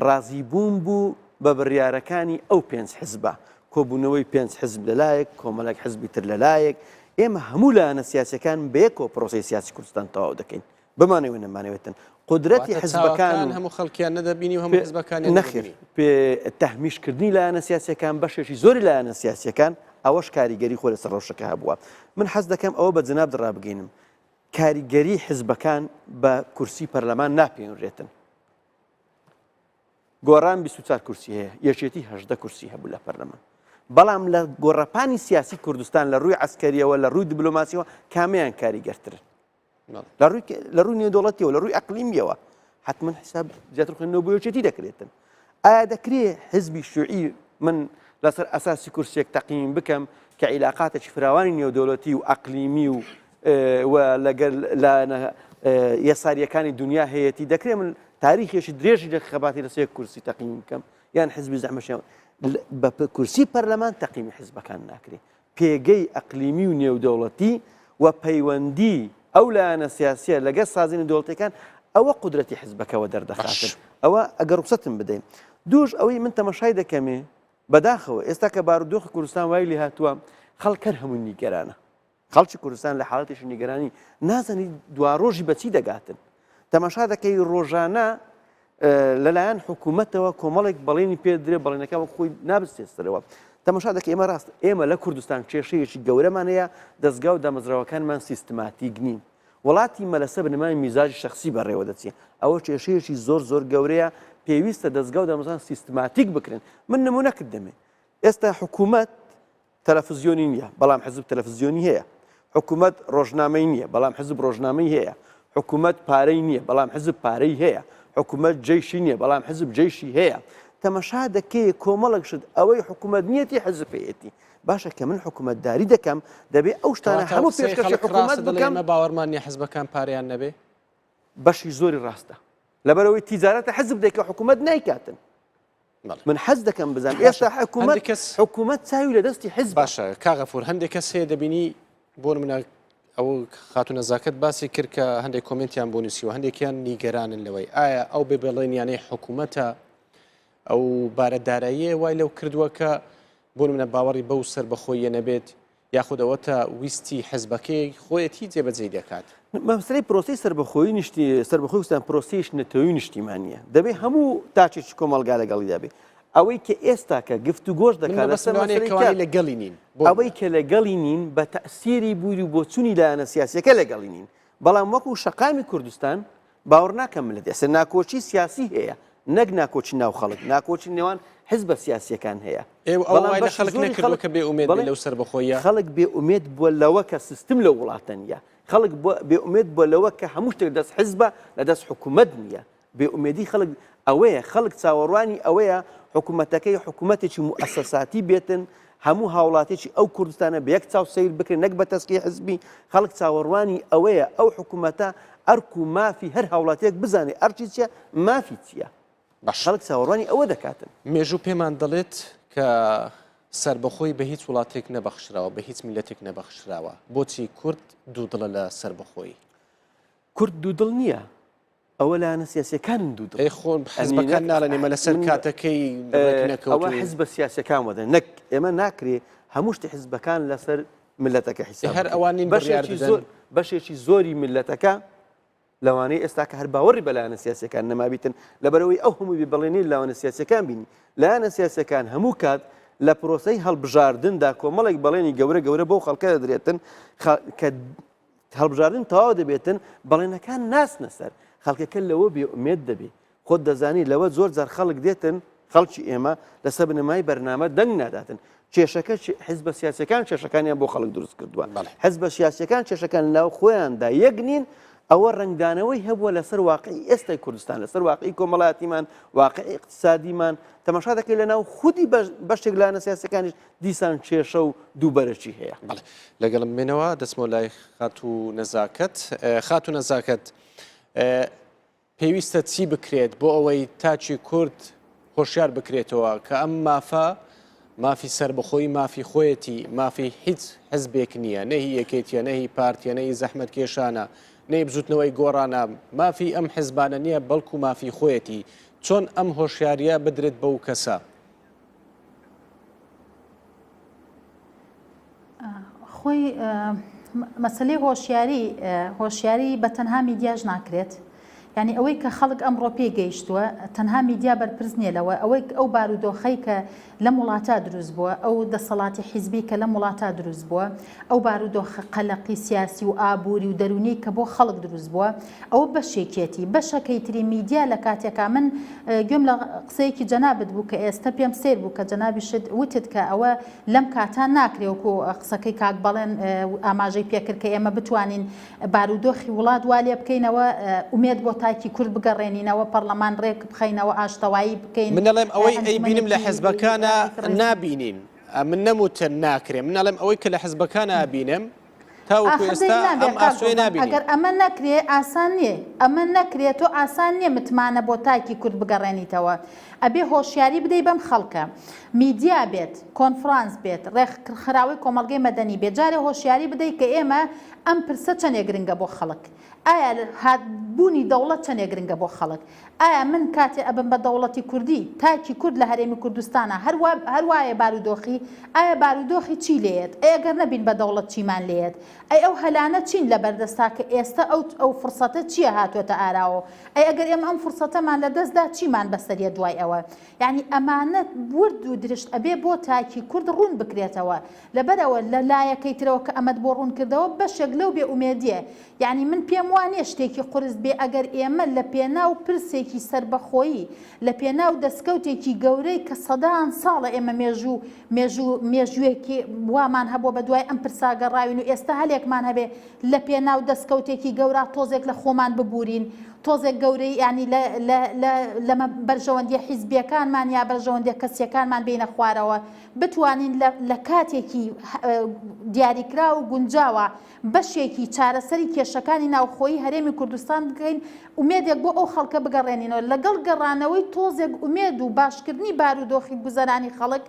ڕازیبوون بوو بە بڕیارەکانی ئەو 5 حزبە کۆبوونەوەی 5 حزب لەلایەک کۆمەڵک حزبی تر لەلایەک ئێمە هەموو لایەنە سیاسەکان بەیەکەوە پرۆسەی سیاسی کوردستان تەواو دەکەین بمانەوە نەمانەوێتن قدرەتی حزبەکان هەموو خەڵکیان نەدەبینی و هەموو حزبەکانی نەخێر پێ تەحمیشکردنی لایەنە سیاسیەکان بەشێکی زۆری لایەنە سیاسیەکان ئەوەش کاریگەری خۆ لەسەر ڕۆژەکە هەبووە من حەز دەکەم ئەوە بە جناب دڕابگەینم کاریگەری حزبەکان بە کورسی پەرلەمان ناپێنرێتن گۆڕان 24 کورسی هەیە یەکێتی 18 کورسی هەبوو لە پەرلەمان بەڵام لە گۆڕەپانی سیاسی کوردستان لە ڕووی عسکەریەوە لە ڕووی دیبلۆماسیەوە کامیان کاریگەرترن لە ڕووی نێودەوڵەتیەوە لە ڕووی ئەقلیمیەوە حتمما حساب زیاتر خوێندنەوە بۆ یەکێتی دەکرێتن ئایا دەکرێت حزبی شیوعی من لەسەر ئەساسی کورسێک تەقیم بکەم کە عیلاقاتێکی فراوانی نێودەوڵەتی و ئەقلیمی و لەگەل یەساریەکانی دنیا هەیەی دەکرێت من تاریخێکی درێژی لە خەباتی لەسەر کورسی تەقیم بکەم یان حزبی زەحمەشیان بە کورسی پەرلەمان تەقیمی حزبەکان ناکرێت پێگەی ئەقلیمی و نێودەوڵەتی و پەیوەندی ئەو لایەنە سیاسیە لەگەڵ سازینی دەوڵەتەکان ئەوە قودرەتی حزبەکەەوە دەردەخاتن ئەوە ئەگەر ڕوخسەتم بدەین دووش ئەوەی من تەمەشای دەکەمێ بەداخەوە ئێستا کە بارودۆخی کوردستان وای لێ هاتووە خەڵکەر هەموو نیگەرانە خەڵکی کوردستان لە حاڵەتێکی نیگەرانی نازانی دوا ڕۆژی بەچی دەگاتن تەماشا دەکەی ڕۆژانە لەلایەن حکوومەتەوە کۆمەڵێک بەڵێنی پێدرێ بەڵێنەکە خۆی نابستێستەرەوە تەماشا دەکە ئێمە ڕاست ئێمە لە کوردستان کێشەیەکی گەورەمان هەیە دەستگا و دامەزراوەکانمان سیستماتیک نین وڵاتی مەلەسە بنەمای میزاجی شخصی بەڕێوە دەچێت ئەوە کێشەیەکی زۆر گەورەیە پێویستە دەستگا و دامەزران سیستماتیک بکرێن من نمونەکرد دەمێ ئێستا حکوومەت تەلەڤیزیۆنی نییە بەڵام حزب تەلەڤیزیۆنی هەیە حکوومەت ڕۆژنامەی نییە بەڵام حزب ڕۆژنامەی هەیە حکوومەت پارەی نییە بەڵام حزب پارەی هەیە حکوومەت جێشی نییە بەڵام حزب جێشی هەیە تەمەشا دەکەی کۆمەڵک شت ئەوەی حکوومەت نیەتی حزب هەیەتی باشە کە من حکوومەتداری دەکەم دەبێت ئەو شتانە هەموو پێشکەشی حکوومەت بکەم باوەڕمان نیە حزبەکان پاریان نەبێ بەشی زۆری ڕاستە لەبەرەوەی تیجارەتە حزب دەکە حکوومەت نایکاتن من حەز دەکەم بزانم ئێستا حکوومەت چاوی لە دەستی حزب باشە کاغەفور هەندێک کەس هەیە دەبینی بۆ منە ئەو خاتونە زاکت باسی کرد کە هەندێک کۆمنتیان بۆ نووسیوە هەندێکیان نیگەرانن لەوەی ئایا ئەو بێبڵێنیانەی حکوومەتە ئەو بارەداراییە وای لەو کردووە کە بۆ منە باوەڕی بەو سەر بەخۆیە نەبێت یاخود ئەوەتە ویستی حزبەکەی خۆیەتی جێبەجێ دەکات مەسەلەی پرۆسی سەربەخۆیی سەربەخۆی وستان پرۆسیش نەتەوەی نیشتیمانیە دەبێت هەموو تاچێکی کۆمەڵگا لەگەڵی دەبێت ئەوەی کە ئێستا کە گفت و گۆش دەکات لەگەڵی نین ئەوەی کە لەگەڵی نین بە تەسیری بووری بۆ چوونی لایەنە سیاسیەکە لەگەڵی نین بەڵام وەکو شەقامی کوردستان باوەڕ ناکەم لە دەسە ناکۆچی سیاسی هەیە نەک ناکۆچی ناو خەڵک ناکۆچی نێوان حزبە سیاسیەکان هەیە خەڵک نەکردووە کە بێ ئومێد لەو سەر بەخۆیە خەڵک بێ ئومێد بووە لەوە کە سیستم لە وڵاتە نیە خەڵک بێ ئومێد بووە لەوە کە هەموو شتێک دەست حزبە لە دەست حکوومەت نییە بێ ئومێدی خەڵک ئەوەیە خەڵک چاوەڕوانی ئەوەیە حکوومەتەکەی حکوومەتێکی موئەسەساتی بێتن هەموو هاوڵاتێکی ئەو کوردستانە بە یەک چاو سیر بکرێن نەک بە تەسکی حزبی خەڵک چاوەڕوانی ئەوەیە ئەو حکوومەتە ئەرک و مافی هەر هاوڵاتێک بزانێ ئەرچی چیە مافی چییە خەڵک چاوەڕوانی ئەوە دەکاتن مێژوو پێمان دەڵێت کە سربەخۆی بە هیچ وڵاتێک نەبەخشراوە بە هیچ میلەتێک نەبەخشراوە بۆچی کورد دوودڵە لە سربەخۆی کورد دوودڵ نییە ئەوە لایەنە سیاسیەکان دوودڵ خۆن حزبەکان ناڵێنێمە لەسەر کاتەکەی ئەوە حزبە سیاسەکان وەدەن نەک ئێمە ناکرێ هەموو شتی حزبەکان لەسەر ملەتەکە حیساب هەر ئەوانین بەشێکی زۆری ملەتەکە لەوانەیە ئێستا کە هەر باوەڕی بە لایەنە سیاسیەکان نەمابیتن لەبەرەوەی ئەو هەمووی بەڵێنی لایەنە سیاسیەکان بینی لایەنە سیاسیەکان هەموو کات لە پرۆسەی هەڵبژاردندا کۆمەڵێک بەڵێنی گەورە بۆ خەڵکە دەدرێتن کە هەڵبژاردن تەواو دەبێتن بەڵێنەکان ناسنە سەر خەڵکەکە لەوە بێئومێد دەبێت خۆت دەزانی لەوە زۆر جار خەڵک دێتن خەڵکی ئێمە لەسەر بنەمای بەرنامە دەنگ ناداتن کێشەکە حیزبە سیاسیەکان کێشەکانیان بۆ خەڵک دروست کردووە حیزبە سیاسیەکان کێشەکان لەناو خۆیاندا یەک نین ئەوە ڕنگدانەوەی هەبووە لەسەر واقعی ئێستای کوردستان لەسەر واقعی کۆمەڵایەتیمان واقعی اقتصادیمان تەماشا دەکەی لەناو خودی بەشێک لایەنە سیاسیەکانیش دیسان کێشە و دووبەرەکی هەیە لەگەڵم بێنەوە دەستمەوە لای خاتو نەزاکەت خاتو نەزاکەت پێویستە چی بکرێت بۆ ئەوەی تاچی کورد هۆشیار بکرێتەوە کە ئەم مافی سربەخۆی مافی خۆیەتی مافی هیچ حزبێک نییە نەهی یەکێتیە نەهی پارتیە نەهی زەحمەت کێشانە نەی بزوتنەوەی گۆڕانە مافی ئەم حزبانە نییە بەڵکو مافی خۆیەتی چۆن ئەم هۆشیاریە بدرێت بەو کەسە خۆی مەسلەی هۆشیاری بە تەنها میدیاژ ناکرێت یعنی ئەوەی کە خەڵک ئەمڕۆ پێگەیشتووە تەنها میدیا بەرپرس نیە لەوە ئەوەی ئەو بارودۆخەی کە لە وڵاتە دروست بووە ئەو دەسەڵاتی حیزبی کە لە وڵاتە دروست بووە ئەو بارودۆخە قەلەقی سیاسی و ئابووری و دەرونی کە بۆ خەڵک دروست بووە ئەوە بەشێکێتی بەشەکەی تری میدیا لە کاتێکا من گوێم لە قسەیەکی جەنابەت بوو کە ئێستا پێم سیر بوو کە جەنابیشت وتت کە ئەوە لەم کاتان ناکرێ وەکو قسەکەی کاک بەڵێن ئاماژەی پێکرد کە ئێمە بتوانین بارودۆخی وڵات وا لێ بکەینەوە ئومێد بۆ تاکی کورد بگەڕێنینەوە پەرلەمان ڕێک بخەینەوە ئاشتەوایی بکەین من دەڵێم ئەوەی ئەی بینم لە حزبەکانە نابینین من نەموتە ناکرێ من دەڵێم ئەوەی کە لە حزبەکانە بینم تاوەکو ئێستا ئەم ئاسوێ نابینین ئەگەر ئەمە نەکرێ ئاسان نییە ئەمە نەکرێت و ئاسان نییە متمانە بۆ تاکی کورد بگەڕێنیتەوە ئەبێ هۆشیاری بدەی بەم خەڵکە میدیا بێت کۆنفرانس بێت ڕێکخراوەی کۆمەڵگەی مەدەنی بێت جارێ هۆشیاری بدەی کە ئێمە ئەم پرسە چەندێک گرنگە بۆ خەڵک ئایا هاتبوونی دەوڵەت چەندێک گرنگە بۆ خەڵک ئایا من کاتێ ئەبم بە دەوڵەتی کوردی تاکی کورد لە هەرێمی کوردستانە هەروایە بارودۆخی ئایا بارودۆخی چی لێت ئەگەر نەبین بە دەوڵەت چیمان لێت ئەی ئەو هەلانە چین لە بەردەستا کە ئێستا ئەو فرسەتە چییە هاتوۆتە ئاراوە ئەی ئەگەر ئێمە ئەم فرسەتەمان لە دەستدا چیمان بەسەریە دوای ئەوە یعنی ئەمانە ورد و درشت ئەبێ بۆ تاکی کورد ڕوون بکرێتەوە لەبەرەوە لە لایەکەی ترەوە کە ئەمەد بۆ ڕوون کردەوە بەشێک لەو بێ ئومێدیە یعنی من پێم وانێ شتێکی قورس بێ ئەگەر ئێمە لە پێناو پرسێکی سربەخۆیی لە پێناو دەستکەوتێکی گەورەی کە سەدان ساڵە ئێمە مێژوویەکی وامان هەبووە بە دوای ئەم پرساگەڕاوین و ئێستا هەلێکمان هەبێ لە پێناو دەستکەوتێکی گەورە تۆزێک لە خۆمان ببورین تۆزێک گەورەی ینی لەمە بەرژەوەندی حیزبیەکانمان یا بەرژەوەندی کەسیەکانمان بینە خوارەوە بتوانین لە کاتێکی دیاریکرا و گونجاوە بەشێکی چارەسەری کێشەکانی ناوخۆیی هەرێمی کوردستان بکەین ئومێدێک بۆ ئەو خەڵکە بگەڕێنینەوە لەگەڵ گەڕانەوەی تۆزێک ئومێد و باشکردنی بارودۆخی گوزەرانی خەڵک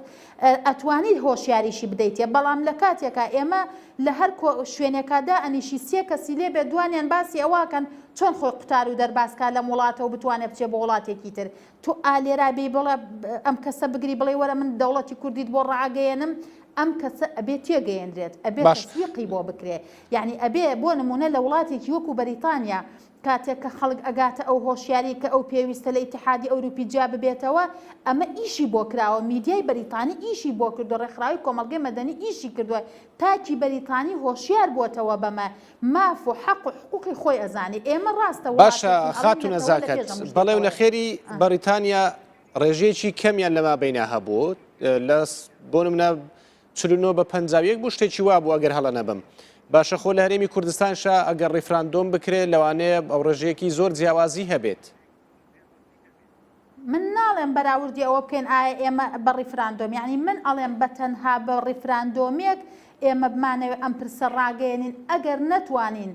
ئەتوانیت هۆشیاریشی بدەیتێ بەڵام لە کاتێکە ئێمە لە هەر شوێنێکادا ئەنیشی سێ کەسی لێ بێ دوانیان باسی ئەواکەن چۆن خۆی قوتار و دەرباسکە لە وڵاتەوە بتوانێت بچێ بە وڵاتێکی تر تۆ ئالێرا بێ بڵێ ئەم کەسە بگری بڵێ وەرە من دەوڵەتی کوردیت بۆ ڕاگەیەنم ئەم کەسە ئەبێ تێگەیەندرێت ئەبێ تەسویقی بۆ بکرێ یعنی ئەبێ بۆ نمونە لە وڵاتێکی وەکو بەریتانیا کاتێک کە خەڵک ئەگاتە ئەو هۆشیاری کە ئەو پێویستە لە ئیتحادی ئەوروپی جا ببێتەوە ئەمە ئیشی بۆ کراوە میدیای بەریتانی ئیشی بۆ کردو ڕێکخراوی کۆمەڵگەی مەدەنی ئیشی کردووە تاکی بەریتانی هۆشیار بۆتەوە بەمە ماف و حەق و حقوقی خۆی ئەزانی ئێمە ڕاستە باشە خاتو نەزاکەت بەڵێ و نەخێری بەریتانیا ڕێژەیەکی کەمیان لەما بینە هەبوو بۆ نمونە 49 بە 51 بوو شتێکی وا بوو ئەگەر هەڵە نەبم باشە خۆ لە هەرێمی کوردستانشە ئەگەر ڕیفراندۆم بکرێت لەوانەیە ئەو ڕێژەیەکی زۆر جیاوازی هەبێت من ناڵێم بەراوردی ئەوە بکەین ئایا ئێمە بە ڕیفراندۆم یعنی من ئەڵێم بە تەنها بە ڕیفراندۆمێک ئێمە بمانەوێت ئەم پرسە ڕاگەیەنین ئەگەر نەتوانین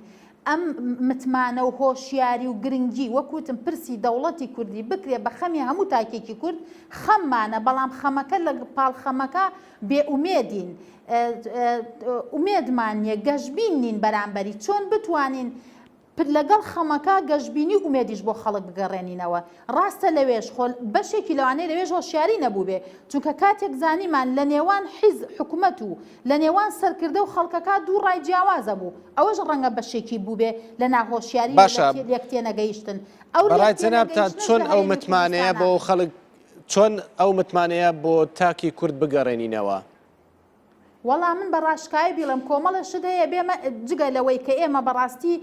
ئەم متمانە و هۆشیاری و گرنگی وەکوتم پرسی دەوڵەتی کوردی بکرێ بە خەمی هەموو تاکێکی کورد خەممانە بەڵام خەمەکە لە پاڵ خەمەکە بێئومێدین ئومێدمان نیە گەشببین نین بەرامبەری چۆن بتوانین لەگەڵ خەمەکە گەشتبینی ئومێدیش بۆ خەڵک بگەڕێنینەوە ڕاستە لەوێش خۆ بەشێکی لەوانەیە لەوێژ هۆشیاری نەبوو بێ چونکە کاتێک زانیمان لە نێوان حیز حکوومەت و لە نێوان سەرکردە و خەڵکەکە دوو ڕای جیاوازە بوو ئەوەش ڕەنگە بەشێکی بوو بێ لە ناهۆشیاری یەکتێ نەگەیشتن بەڕای جەنابتان چۆن ئەو متمانەیە بۆ خەڵک چۆن ئەو متمانەیە بۆ تاکی کورد بگەڕێنینەوە وەڵام من بە ڕاشکایی بیڵم کۆمەڵەشت هەیە بێمە جگە لەوەی کە ئێمە بەڕاستی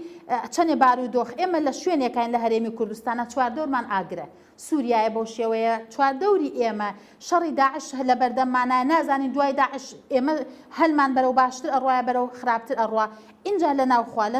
چەنێ بارودۆخ ئێمە لە شوێنێکین لە هەرێمی کوردستانە چواردۆرمان ئاگرە سووریایە بەو شێوەیە چواردەوری ئێمە شەڕی داعش لە بەردەممانە نازانین دوای داعش ئێمە هەلمان بەرەو باشتر ئەڕواە بەرەو خراپتر ئەڕوا اینجا لە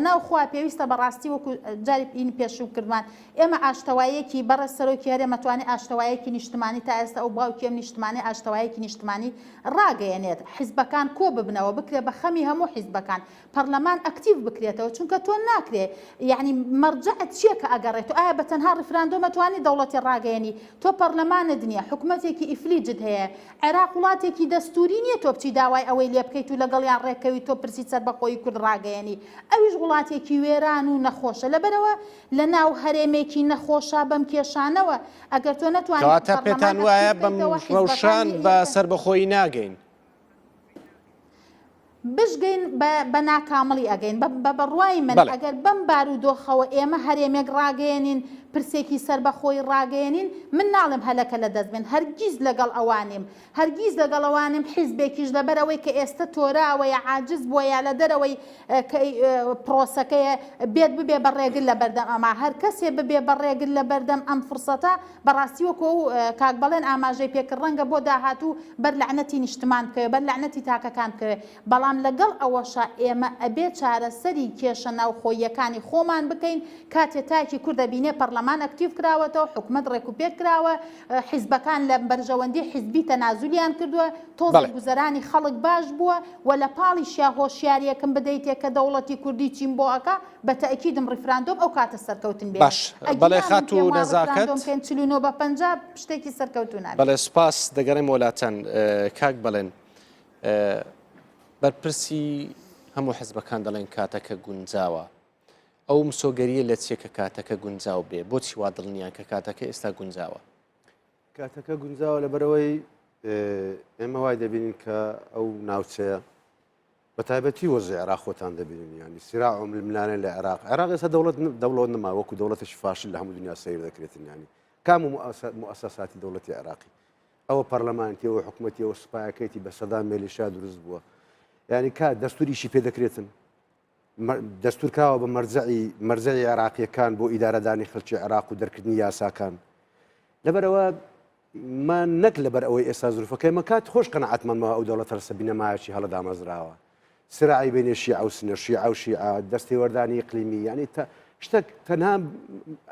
ناوخوا پێویستە بەڕاستی وەکو جاری این پێشوو کردمان ئێمە ئاشتەوایەکی بەڕە سەرۆکی هەرێمەتوانێت ئاشتەوایەکی نیشتمانی تا ئێستا ئەو باوکێم نیشتمانی ئاشتەوایەکی نیشتمانی ڕاگەیەنێت حیزبەکان کۆ ببنەوە بکرێ بە خەمی هەموو حیزبەکان پەرلەمان ئەکتیڤ بکرێتەوە چونکە تۆ ناکرێ یعنی مەرجەعت چییە کە ئەگەڕێت و ئایا بە تەنها ڕفراندۆمە توانی دەوڵەتی ڕاگەیەنی تۆ پەرلەمانت نییە حکوومەتێکی ئیفلیجت هەیە عێراق وڵاتێکی دەستوری نییە تۆ بچی داوای ئەوەی لێ بکەیت و لەگەڵیان ڕێکەوی تۆ پرسی سەر بەخۆی کورد ڕاگەیەنی ئەویش وڵاتێکی وێران و نەخۆشە لەبەرەوە لە ناو هەرێمێکی نەخۆشە بەم کێشانەوە ئەگەر تۆ نەتوانیت تا پێتان وایە بەم ڕەوشان بە سربەخۆیی ناگەین بشگەین بە ناکامڵی ئەگەین بە بەڕوای من ئەگەر بەم بارودۆخەوە ئێمە هەرێمێک ڕاگەێنین پرسێکی سربەخۆی ڕاگەێنین من ناڵم هەلەکە لە دەست بێن هەرگیز لەگەڵ ئەوانیم هەرگیز لەگەڵ ئەوانیم حیزبێکیش لەبەرەوەی کە ئێستا تۆراوەیە عاجز بووە یا لە دەرەوەی پرۆسەکەیە بێت ببێ بەڕێگر لە بەردەم ئەما هەر کەسێ ببێ بەڕێگر لە بەردەم ئەم فرسەتە بەڕاستی وەکو کاک بەڵێن ئاماژەی پێکرد ڕەنگە بۆ داهاتوو بەر لەعنەتی نیشتمان بکەوێ بەر لەعنەتی تاکەکان بکەوێ بەڵام لەگەڵ ئەوەشە ئێمە ئەبێ چارەسەری کێشە ناوخۆیەکانی خۆمان بکەین کاتێ تاکی کوورد دەبینێ پەرلەمان ئەکتیڤ کراوەتەوە حکوومەت ڕێکوپێک کراوە حیزبەکان لە بەرژەوەندی حیزبی تەنازولیان کردووە تۆزی گوزەرانی خەڵک باش بووە و لە پاڵی هۆشیاریەکەم بدەیتێ کە دەوڵەتی کوردی چین بۆ ئەکا بە تەئکیدم ڕیفراندۆم ئەو کاتە سەرکەوتن بێت باش بەڵێ خات و نەزاکەت 49 بە 50 شتێکی سەرکەوتو نابێت بەڵێ سپاس دەگەڕێم وڵاتەن کاک بەڵێن بەرپرسی هەموو حیزبەکان دەڵێن کاتەکە گونجاوە ئەو مسۆگەریە لە چێکە کاتەکە گونجاو بێ بۆچی وا دڵنیان کە کاتەکە ئێستا گونجاوە کاتەکە گونجاوە لەبەرەوەی ئێمە وای دەبینین کە ئەو ناوچەیە بە تایبەتی وەزی عێراق خۆتان دەبینین ینی سیراع ململانە لە عێراق ئێستا دەوڵەت نەما وەکو دەوڵەتێکی فاشل لە هەموو دنیا سەیر دەکرێتن ینی کام و مؤسساتی دەوڵەتی عێراقی ئەوە پەرلەمانتی ئەوە حکوومەتی ئەوە سوپایەکەیتی بە سەدا مێلیشا دروست بووە ینی کات دەستوریشی پێ دەکرێتن دەستور کراوە بە مەرجەی عێراقیەکان بۆ ئیدارەدانی خەڵکی عێراق و دەرکردنی یاساکان لەبەرەوە ما نەک لەبەر ئەوەی ئێستا زروفەکەی مەکات خۆش قەنەعەتمەندەوە ئەو دەوڵەتە ڕەسە بینەمایەکی هەڵە دامەزراوە سراعی بینێ شیعە و سنە شیعە و شیعە دەستی وەردانی ئیقلیمی ینی شتێک تەنها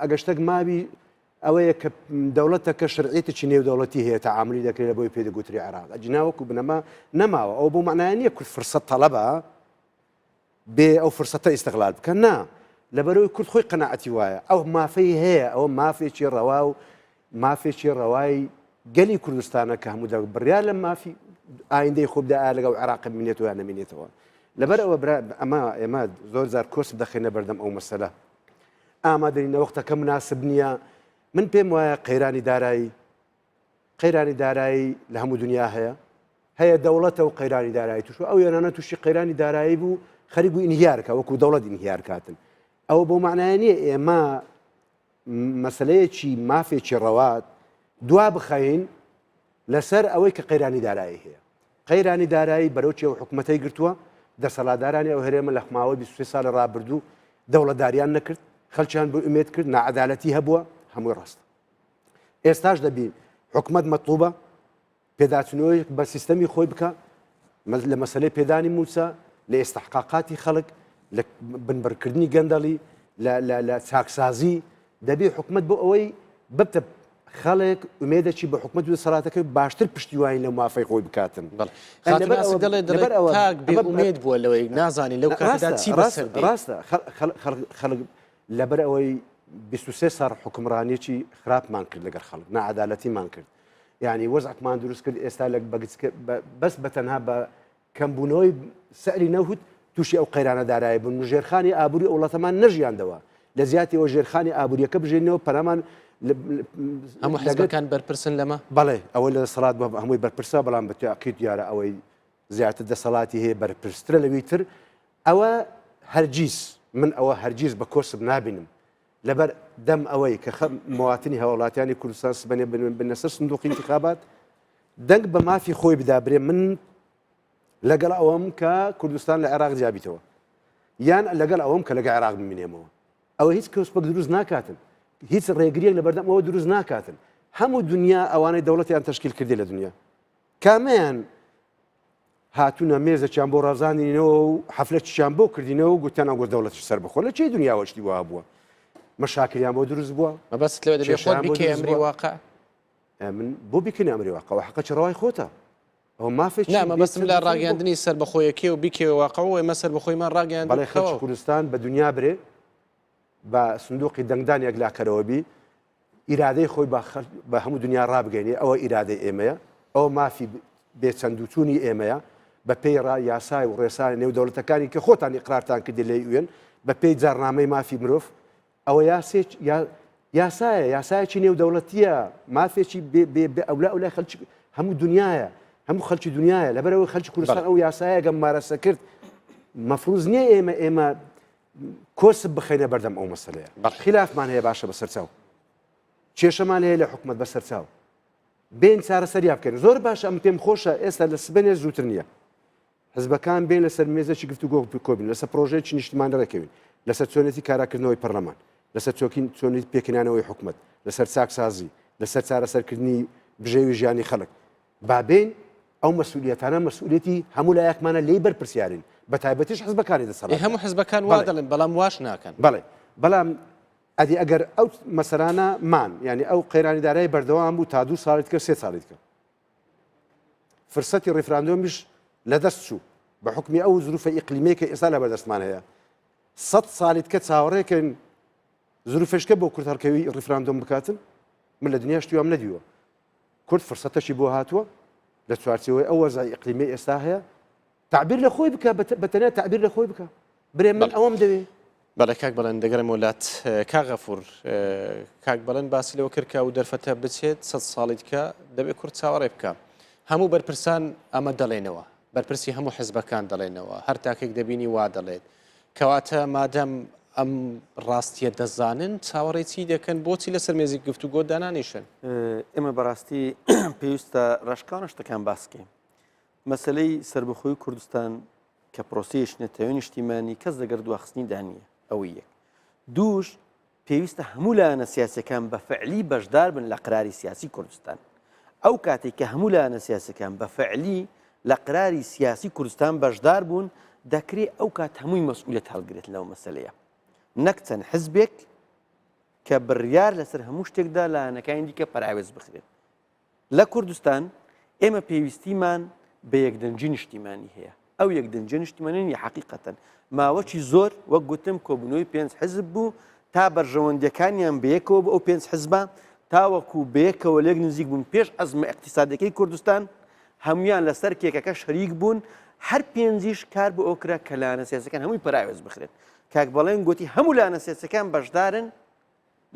ئەگە شتێک مابی ئەوەیە کە دەوڵەتەکە شرعیتێکی نێودەوڵەتی هەیە تەعاملی دەکرێت لە بۆی پێدەگوتری عێراق ئەجناوەکو بنەما نەماوە ئەو بۆ معنای نییە کورد فرسەت تەڵەبە بێ ئەو فرسەتە ئیستیغلال بکەن نا لەبەرەوەی کورد خۆی قەناعەتی وایە ئەو مافەی هەیە ئەوە مافێکی ڕەوا و مافێکی ڕەوای گەلی کوردستانە کە هەموو بڕیار لە مافی ئایندەی خۆبدا ئا لەگەڵ عێراق بمێنێتەوە یان نەمێنێتەوە لەبەر ئەوە ئێمە زۆر جار کۆرس بدەخێنە بەردەم ئەو مەسەلە ئامادەینە وەختەکە مناسب نییە من پێم وایە قەیرانی دارایی لە هەموو دنیا هەیە دەوڵەتە و قەیرانی دارایی توش ئەو یانانە تووشی قەیرانی دارایی بوو خەریک بوو ئینهیارکە وەکو دەوڵەت ئینهیار کاتن ئەوە بۆ معنای نییە ئێمە مەسلەیەکی مافێکی ڕەوات دوا بخەین لەسەر ئەوەی کە قەیرانی دارایی هەیە قەیرانی دارایی بەرەوچی ئەو حکوومەتەی گرتووە دەسەڵاتدارانی ئەو هەرێمە لە ماوەی 23 ساڵە ڕابردوو دەوڵەتداریان نەکرد خەڵکیان بۆ ئومێد کرد نەعەدالەتی هەبووە هەمووی ڕاستە ئێستاش دەبی حکوومەت مەطلوبە پێداچنەوەی بە سیستەمی خۆی بکە لە مەسلەی پێدانی موسا لە ئێستحقاقاتی خەڵک لە بنبڕکردنی گەندەڵی لە چاکسازی دەبێ حکوومەت بۆ ئەوەی ببتە خەڵک ئومێدەکی بە حکوومەت و دەسەڵاتەکەی باشتر پشتیوانی لە مافەی خۆی بکاتن ئومێد بووە لەوەی نازانی لەو کاتەدا چی بەسەر ڕاستە خەڵک لەبەر ئەوەی 23 ساڵ حکومڕانیەکی خراپمان کرد لەگەر خەڵک نەعەدالەتیمان کرد یعنی وەزعمان دروست کرد ئێستا لە بەس بەتەنها بە کەمبوونەوەی سەری نەوت تووشی ئەو قەیرانە دارایی بوون ژێرخانی ئابووری وڵاتەمان نەژیاندەوە لە زیاتی ئەوە ژێرخانی ئابوووریەکە بژێنەوە پەرەمان هەموو حیزبەکان بەرپرسن لەمە بەڵێ ئەوە لە دەسەڵات بە هەمووی بەرپرسا بەڵام بە تاقیید دیارە ئەوەی زیاتر دەسەڵاتی هەیە بەرپرسرە لەوی تر ئەوە هەرگیز من ئەوە هەرگیز بە کۆسب نابینم لەبەر دەم ئەوەی کە مواطنی هەوڵاتیانی کوردستان سبەنێ بنەسەر سندوقی انتخابات دەنگ بە مافی خۆی بدابرێ من لەگەڵ ئەوەم کە کوردستان لە عێراق جیابیتەوە یان لەگەڵ ئەوەم کە لەگە عێراق بمینێمەوە ئەوە هیچ کەسبەک دروست ناکاتن هیچ ڕێگریەک لە بەردەمەوە دروست ناکاتن هەموو دنیا ئەوانەی دەوڵەتیان تەشکیل کردی لە دنیا کامیان هاتوونە مێزەکیان بۆ ڕازاندنەوە و حەفلەتیان بۆ کردینەوە و گوتیان ئەو دەوڵەتش سەر بخۆ لە چی دنیاوەشتی وا بووە مەشاکریان بۆ دروست بووە مەبەست لەوە دەبێت خۆت بیکەی ئەمری واقع من بۆ بیکەنی ئەمری واقع حەقە ڕەوای خۆتە ئەو مافێک مەبەستم لە ڕاگەاندنی سەر بەخۆیەکی و بیکەوە واقع و ئێمە سەر بەخۆیمان ڕاگەاند بەڵێ خەڵکی کوردستان بە دنیا برێ بە سندوقی دەنگدان یەکلاکەرەوە بی ئیرادەی خۆی بە هەموو دنیا ڕابگەینێ ئەوە ئیرادەی ئێمەیە ئەوە مافی بێچەندوتونی ئێمەیە بە پێی یاسای و ڕێسای نێو دەوڵەتەکانی کە خۆتان ئیقرارتان کردی لە یوێن بە پێی جارنامەی مافی مرۆڤ ئەوە یاسایە یاسایەکی نێو دەوڵەتیە مافێکی ئەولای خەلکی هەموو دنیاە هەموو خەلکی دنیاە لەبەرەوەی خەلکی کوردستان ئەو یاسایە گەم مارەسە کرد مەفروض نییە ئێمە کۆسب بخەینە بەردەم ئەو مەسەلەیە خلافمان هەیە باشە بەسەرچاو کێشەمان هەیە لە حکومەت بەسەرچاو بین چارەسەریا بکەین زۆر باشە ئەم پێم خۆشە ئێستا لە سبەنێ زووتر نییە حزبەکان بین لەسەر مێزێکی گفتوگۆ کۆبین لەسەر پرۆژەیەکی نیشتمانی ڕێکەوین لەسەر چۆنێتی کاراکردنەوەی پەرلەمان لەسەر چۆنی پێکەنانەوەی حکومەت لەسەر چاکسازی لەسەر چارەسەرکردنی بژێوی ژیانی خەڵک بابین ئەو مەسئولیەتانە مەسئولیەتی هەموو لایەکمانە لێی بەرپرسیارین بە تایبەتیش حزبەکانی دەسەڵات هەموو حزبەکان وا دەڵێن بەڵام واش ناکەن بەڵام ئەدی ئەگەر ئەو مەسەرانە مان ینی ئەو قەیرانیدارای بەردەوام بوو تا 2 ساڵیت کرد 3 ساڵیت کرد فرسەتی ڕیفراندۆمیش لەدەست چوو بە حکمی ئەو زروفە ئیقلیمەیە کە ئێستا لە بەردەستمان هەیە 100 ساڵیت کە چاوەڕێکن زروفشکە بۆ کورد هەرکەوی ڕیفراندۆم بکاتن من لە دنیا شتیوام نەدیوە کورد فرسەتەشی بۆ هاتووە لە چوارچەوەی ئەو وەزای ئیقلیمی ئێستا هەیە تعبیر لە خۆی بکە بەتەنیا تعبیر لە خۆی بکە برێ من ئەوەم دەوێ بەڵێ کاک بەڵێن دەگەرم وڵات کاغەفور کاک بەڵێن باسی لەوە کرد کە و دەرفەتە بچێت 100 ساڵیت کە دەبێت کورد چاوەڕێ بکە هەموو بەرپرسان ئەمە دەڵێنەوە بەرپرسی هەموو حزبەکان دەڵێنەوە هەر تاکێک دەبینی وا دەڵێت کەواتە مادەم ئەم ڕاستیە دەزانن چاوەڕێی چی دەکەن بۆچی لەسەر مێزی گفتوگۆ دانانیشن ئێمە بەڕاستی پێویستە ڕێژکاوە شتەکان باسکەین مەسلەی سربەخۆی کوردستان کە پرۆسەیەش نەتەوەی نیشتیمانی کەس دەگەر دواخستنی دانیە ئەوەی یەک دووش پێویستە هەموو لایەنە سیاسەکان بە فعلی بەشدار بن لە قراری سیاسی کوردستان ئەو کاتێک کە هەموو لایەنە سیاسەکان بە فعلی لە قراری سیاسی کوردستان بەشدار بوون دەکرێت ئەو کات هەمووی مەسئولیت هەڵگرێت لەو مەسەلەیە نەک چەند حزبێک کە بڕیار لەسەر هەموو شتێکدا لایەنەکانی دیکە پەراوێز بخرێت لە کوردستان ئێمە پێویستیمان بە یەکدەنجی نیشتیمانی هەیە ئەو یەکدەنجی نیشتیمانی حەقیقەتەن ماوەکی زۆر وەک گوتم کۆبوونەوەی 5 حزب بوو تا بەرژەوەندەکانیان بەیەکەوە بۆ ئەو 5 حزبە تاوەکو بەیەکەوە لێک نزیک بوون پێش ئەزمە اقتصادەکەی کوردستان هەمویان لەسەر کێکەکە شەریک بوون هەر پێنجیش کار بۆ ئەو کرا کە لایەنە سیاسەکان هەمووی پەراوێز بخرێت کاک بەڵێن گوتی هەموو لایەنە سیاسەکان بەشدارن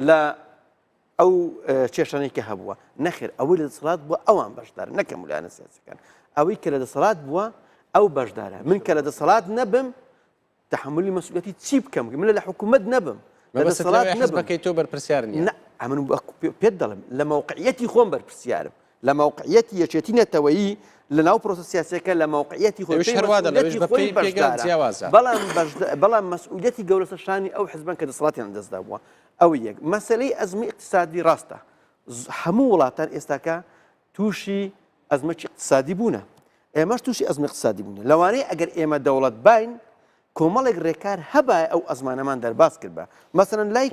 لە ئەو کێشانەی کە هەبووە نەخێر ئەوەی لە دەسەڵات بووە ئەوان بەشدارن نەک هەموو لایەنە سیاسەکان ئەوەی کە لە دەسەڵات بووە ئەو بەشدارە من کە لە دەسەڵات نەبم تحملی مەسئولیەتی چی بکەم من لە حکوومەت نەبم لە دەسەڵات حزبەکەی تۆ بەرپرسیار نییە من پێت دەڵم لە موقعیەتی خۆم بەرپرسیارم لە موقعیەتی یەکێتی نەتەوەیی لە ناو پرۆسە سیاسەکە لە موقعیەتی خۆی بەڵام مەسئولیەتی گەورەسە شانی ئەو حزبان کە دەسەڵاتیان دەستدا بووە ئەو یەک مەسەلەی ئەزمەی اقتصادی ڕاستە هەموو وڵاتان ئێستاکە تووشی ئەزمەی اقتصادی بوونە ئێمەش تووشی ئەزمە اقتصادی بوونە لەوانەیە ئەگەر ئێمە دەوڵەت باین کۆمەڵێک ڕێکار هەبایە ئەو ئەزمانەمان دەرباس کرد بە مەسەلەن لای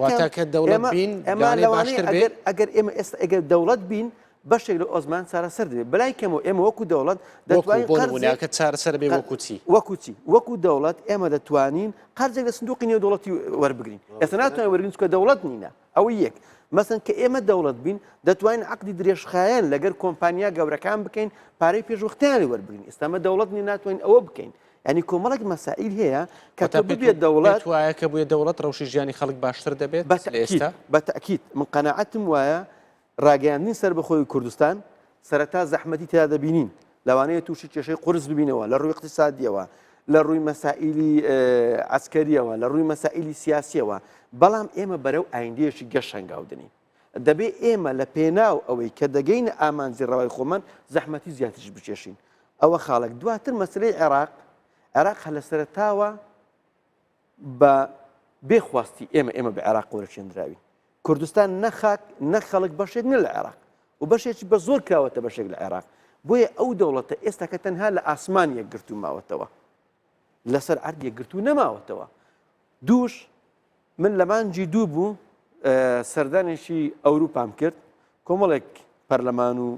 ئەگەر ئێمە ئێستا ئەگەر دەوڵەت بین بەشێک لە ئۆزمان چارەسەر دەبێت بەلای کەمەوە ئێمە وەکو دەوڵەت وەکو دەوڵەت ئێمە دەتوانین قەرزێک لە سندوقی نێودەوڵەتی وەربگرین ئێستا ناتوانین وەرگین چکە دەوڵەت نینە ئەوەی یەک مەسەن کە ئێمە دەوڵەت بین دەتوانین عەقدی درێژخایەن لەگەر کۆمپانیا گەورەکان بکەین پارەی پێشوەختیانی وەربگرین ئێستا ئەمە دەوڵەت نین ناتوانین ئەوە بکەین ینی کۆمەڵێک مەسائل هەیە کە تۆ ببێت دەوڵەت وایە کە بووە دەوڵەت ڕەوشی ژیانی خەڵک باشتر دەبێت ئێستا بەتەکیید من قەنەعەتم وایە ڕاگەیاندنی سەر بەخۆی کوردستان سەرەتا زەحمەتی تیا دەبینین لەوانەیە تووشی کێشەی قورس ببینەوە لە ڕووی اقتصادیەوە لە ڕووی مەسائلی عسکەریەوە لە ڕووی مەسائلی سیاسیەوە بەڵام ئێمە بەرەو ئایندەیەشی گەشت هەنگاودنین دەبێ ئێمە لە پێناو ئەوەی کە دەگەینە ئامانجی ڕەوای خۆمان زەحمەتی زیاترش بچێشین ئەوە خاڵک دواتر مەسلەی عێراق هە لە سەرەتاوە بە بێخواستی ئێمە بە عێراق وەرچێنراوی کوردستان نەخاک نەخەڵک بەشێک نە لە عێراق و بەشێکی بە زۆر کراوەتە بەشێک لە عێراق بۆیە ئەو دەوڵەتە ئێستا کە تەنها لە ئاسمان یەکگرتو ماوەتەوە لەسەر عەرد یەکگرتو نەماوەتەوە دووش من لە مانجی دوو بوو سەردانێکی ئەوروپام کرد کۆمەڵێک پەرلەمان و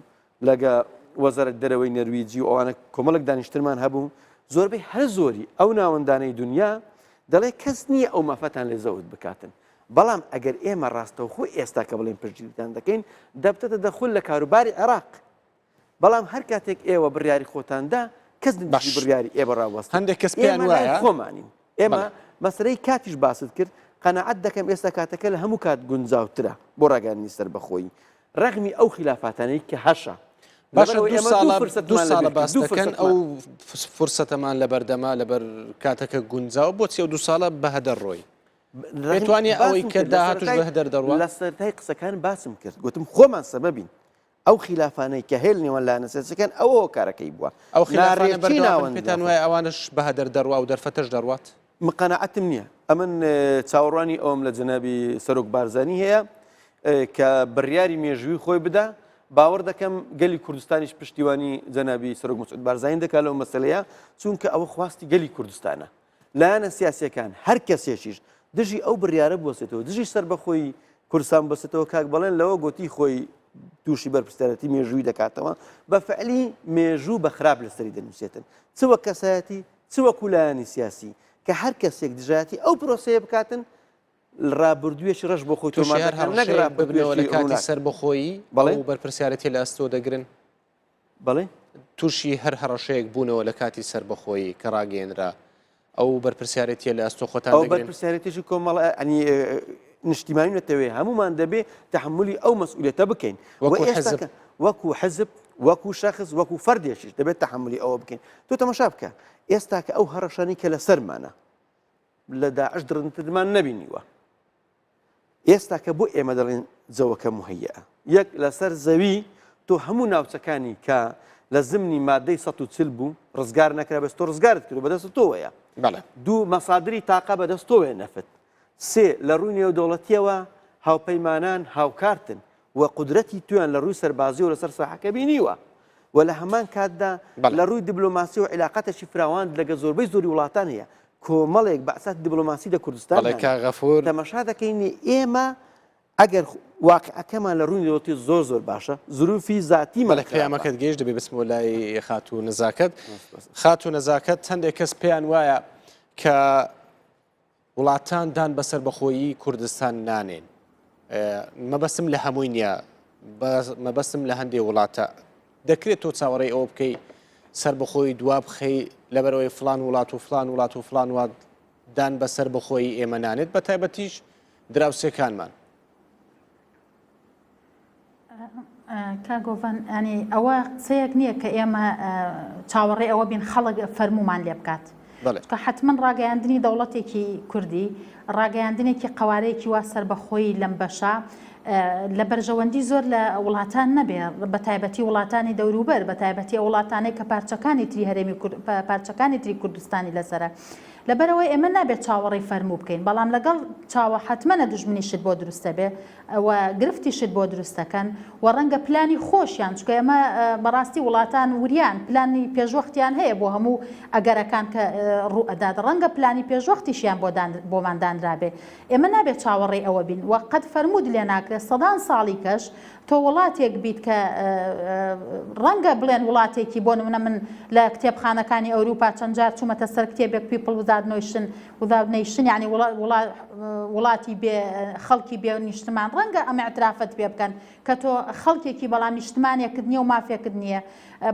لەگە وەزارەت دەرەوەی نەرویجی و ئەوانە کۆمەڵک دانیشترمان هەبوو زۆربەی هەر زۆری ئەو ناوەندانەی دنیا دەڵێ کەس نییە ئەو مەفەتان لێ زەوت بکاتن بەڵام ئەگەر ئێمە ڕاستەوخۆ ئێستا کە بڵێن پشتگیریتان دەکەین دەبتەتە دەخول لە کاروباری عێراق بەڵام هەر کاتێک ئێوە بڕیاری خۆتاندا کەس بڕیاری ئێوە ڕاوەست هەندێک کەس پێیان وایە خۆمانین ئێمە مەسلەی کاتیش باست کرد قەنەعەت دەکەم ئێستا کاتەکە لە هەموو کات گونجاوترە بۆ ڕاگەاندنی سەر بەخۆیی ڕەغمی ئەو خلافاتانەی کە هەشە باشە دو ساڵە باس دەکەن ئەو فرسەتەمان لە بەردەما لەبەر کاتەکە گونجاو بۆچی ئەو دو ساڵە بەهەدەر ڕۆی دەتوانێت ئەوەی کە داهاتوش بەهەدەر دەڕوە لە سەرەتای قسەکان باسم کرد گوتم خۆمان سەبەبین ئەو خلافانەی کە هێل نێوان لاەنە سەرچەکان ئەوە کارەکەی بووە ئەو خلافانە بەردەوام پێتان وایە ئەوانش بەهەدەر دەڕوا و دەرفەتەش دەڕوات مقەنەعەتم نییە ئەمن چاوەڕوانی ئەوم لە جەنابی سەرۆک بارزانی هەیە کە بڕیاری مێژووی خۆی بدا باوەڕ دەکەم گەلی کوردستانیش پشتیوانی جەنابی سەرۆک مسعود بارزانی دەکات لەو مەسەلەیە چونکە ئەوە خواستی گەلی کوردستانە لایەنە سیاسیەکان هەر کەسێکیش دژی ئەو بڕیارە بۆسێتەوە دژی سەر بەخۆی کوردستان بەسێتەوە کاک بەڵێن لەوە گوتی خۆی تووشی بەرپرسیارەتی مێژووی دەکاتەوە بە فعلی مێژوو بە خراپ لەسەری دەنووسێتن چوە کەسایەتی چوە کولایانی سیاسی کە هەر کەسێک دژایەتی ئەو پرۆسەیە بکاتن ڕابردوویەکی ڕەش بۆ خۆی ببنەوە لە کاتی سەر بەخۆیی بەڵێ بەرپرسیارەتی لە ئەستۆ دەگرن بەڵێ تووشی هەر هەڕەشەیەک بوونەوە لە کاتی سەر بەخۆیی کە ڕاگەێنرا ئەو بەرپرسیارەتیە لە ئەستۆ خۆتان ئەو بەرپرسیارەتیشی کۆمەڵ ئەنی نیشتیمانی نەتەوێ هەمومان دەبێ تەحملی ئەو مەسئولیەتە بکەین وەکو حزب وەکو شەخص وەکو فەردێکیش دەبێت تەحملی ئەوە بکەین تۆ تەماشا بکە ئێستا کە ئەو هەڕەشانی کە لە سەرمانە لە داعش درنترمان نەبینیوە ئێستا کە بۆ ئێمە دەڵێن جەوەکە مهەیەە یەک لەسەر زەوی تۆ هەموو ناوچەکانی کە لە زمنی مادەی 140 بوو ڕزگار نەکرا بەس تۆ ڕزگارت کرد بەدەست تۆوەیە دوو مەسادری تاقا بەدەست تۆوێ نەفت سێ لە ڕووی نێودەوڵەتیەوە هاوپەیمانان هاوکارتن و قودرەتی تویان لە ڕووی سەربازی و لەسەر ساحەکە بینیوە و لە هەمان کاتدا لە ڕووی دیبلۆماسی و عیلاقەتەشی فراوان لەگە زۆربەی زۆری وڵاتان هەیە کۆمەڵێک بەعسات دیبلۆماسی لە کوردستان تەماشا دەکەینی ئێمە ئەگەر واقعەکەمان لە ڕووی نێودەوڵەتی زۆر باشە زروفی ذاتی مەلەک پەیامەکەت گەیشت دەبێ بسمەوە لای خاتوو نەزاکەت خاتوو نەزاکەت هەندێک کەس پێیان وایە کە وڵاتان دان بەسەر بەخۆیی کوردستان نانێن مەبەستم لە هەمووی نییە مەبەستم لە هەندێک وڵاتە دەکرێت تۆ چاوەڕێی ئەوە بکەی سەر بەخۆی دواب بخەی لەبەرەوەی فلان وڵات و فلان وڵات و فلان وڵات دان بەسەر بەخۆی ئێمە نانێت بە تایبەتیش دراوسێکانمان کاگۆڤان ئەنی ئەوە قسەیەک نییە کە ئێمە چاوەڕێ ئەوە بین خەڵک فەرمومان لێ بکات کە حتمما ڕاگەیاندنی دەوڵەتێکی کوردی ڕاگەیاندنێکی قوارەیەکی وا سەر بەخۆی لەم بەشە لە بەرژەوەندی زۆر لە وڵاتان نەبێ بە تایبەتی وڵاتانی دەوروبەر بە تایبەتی وڵاتانەی کە پارچەکانی تری هەرێمی پارچەکانی تری کوردستانی لەسرە لەبەرەوەی ئێمە نابێت چاوەڕێی فەرموو بکەین بەڵام لەگەڵ چاوە حتممەە دژمنیشت بۆ دروستە بێ و گرفتیشت بۆ دروستەکەن و ڕەنگە پلانی خۆشیان چکە ئێمە بەڕاستی وڵاتان وریان پلانی پێشوەختیان هەیە بۆ هەموو ئەگەرەکان کە ڕوو ئەدات ڕەنگە پلانی پێشوەختیشیان بۆمان دانرابێ ئێمە نابێت چاوەڕێی ئەوە بین و قەت فەرمود لێ ناکرێت سەدان ساڵی کەش تۆ وڵاتێک بیت کە ڕەنگە بڵێن وڵاتێکی بۆ نمونە من لە کتێبخانەکانی ئەوروپا چەند جار چوومەتە سەر کتێبێک پیپل without nation یعنی وڵاتی بێ خەڵکی بێ نیشتمان ڕەنگە ئەمە اعترافت پێ بکەن کە تۆ خەڵکێکی بەڵام نیشتمانێکت نییە و مافێکت نییە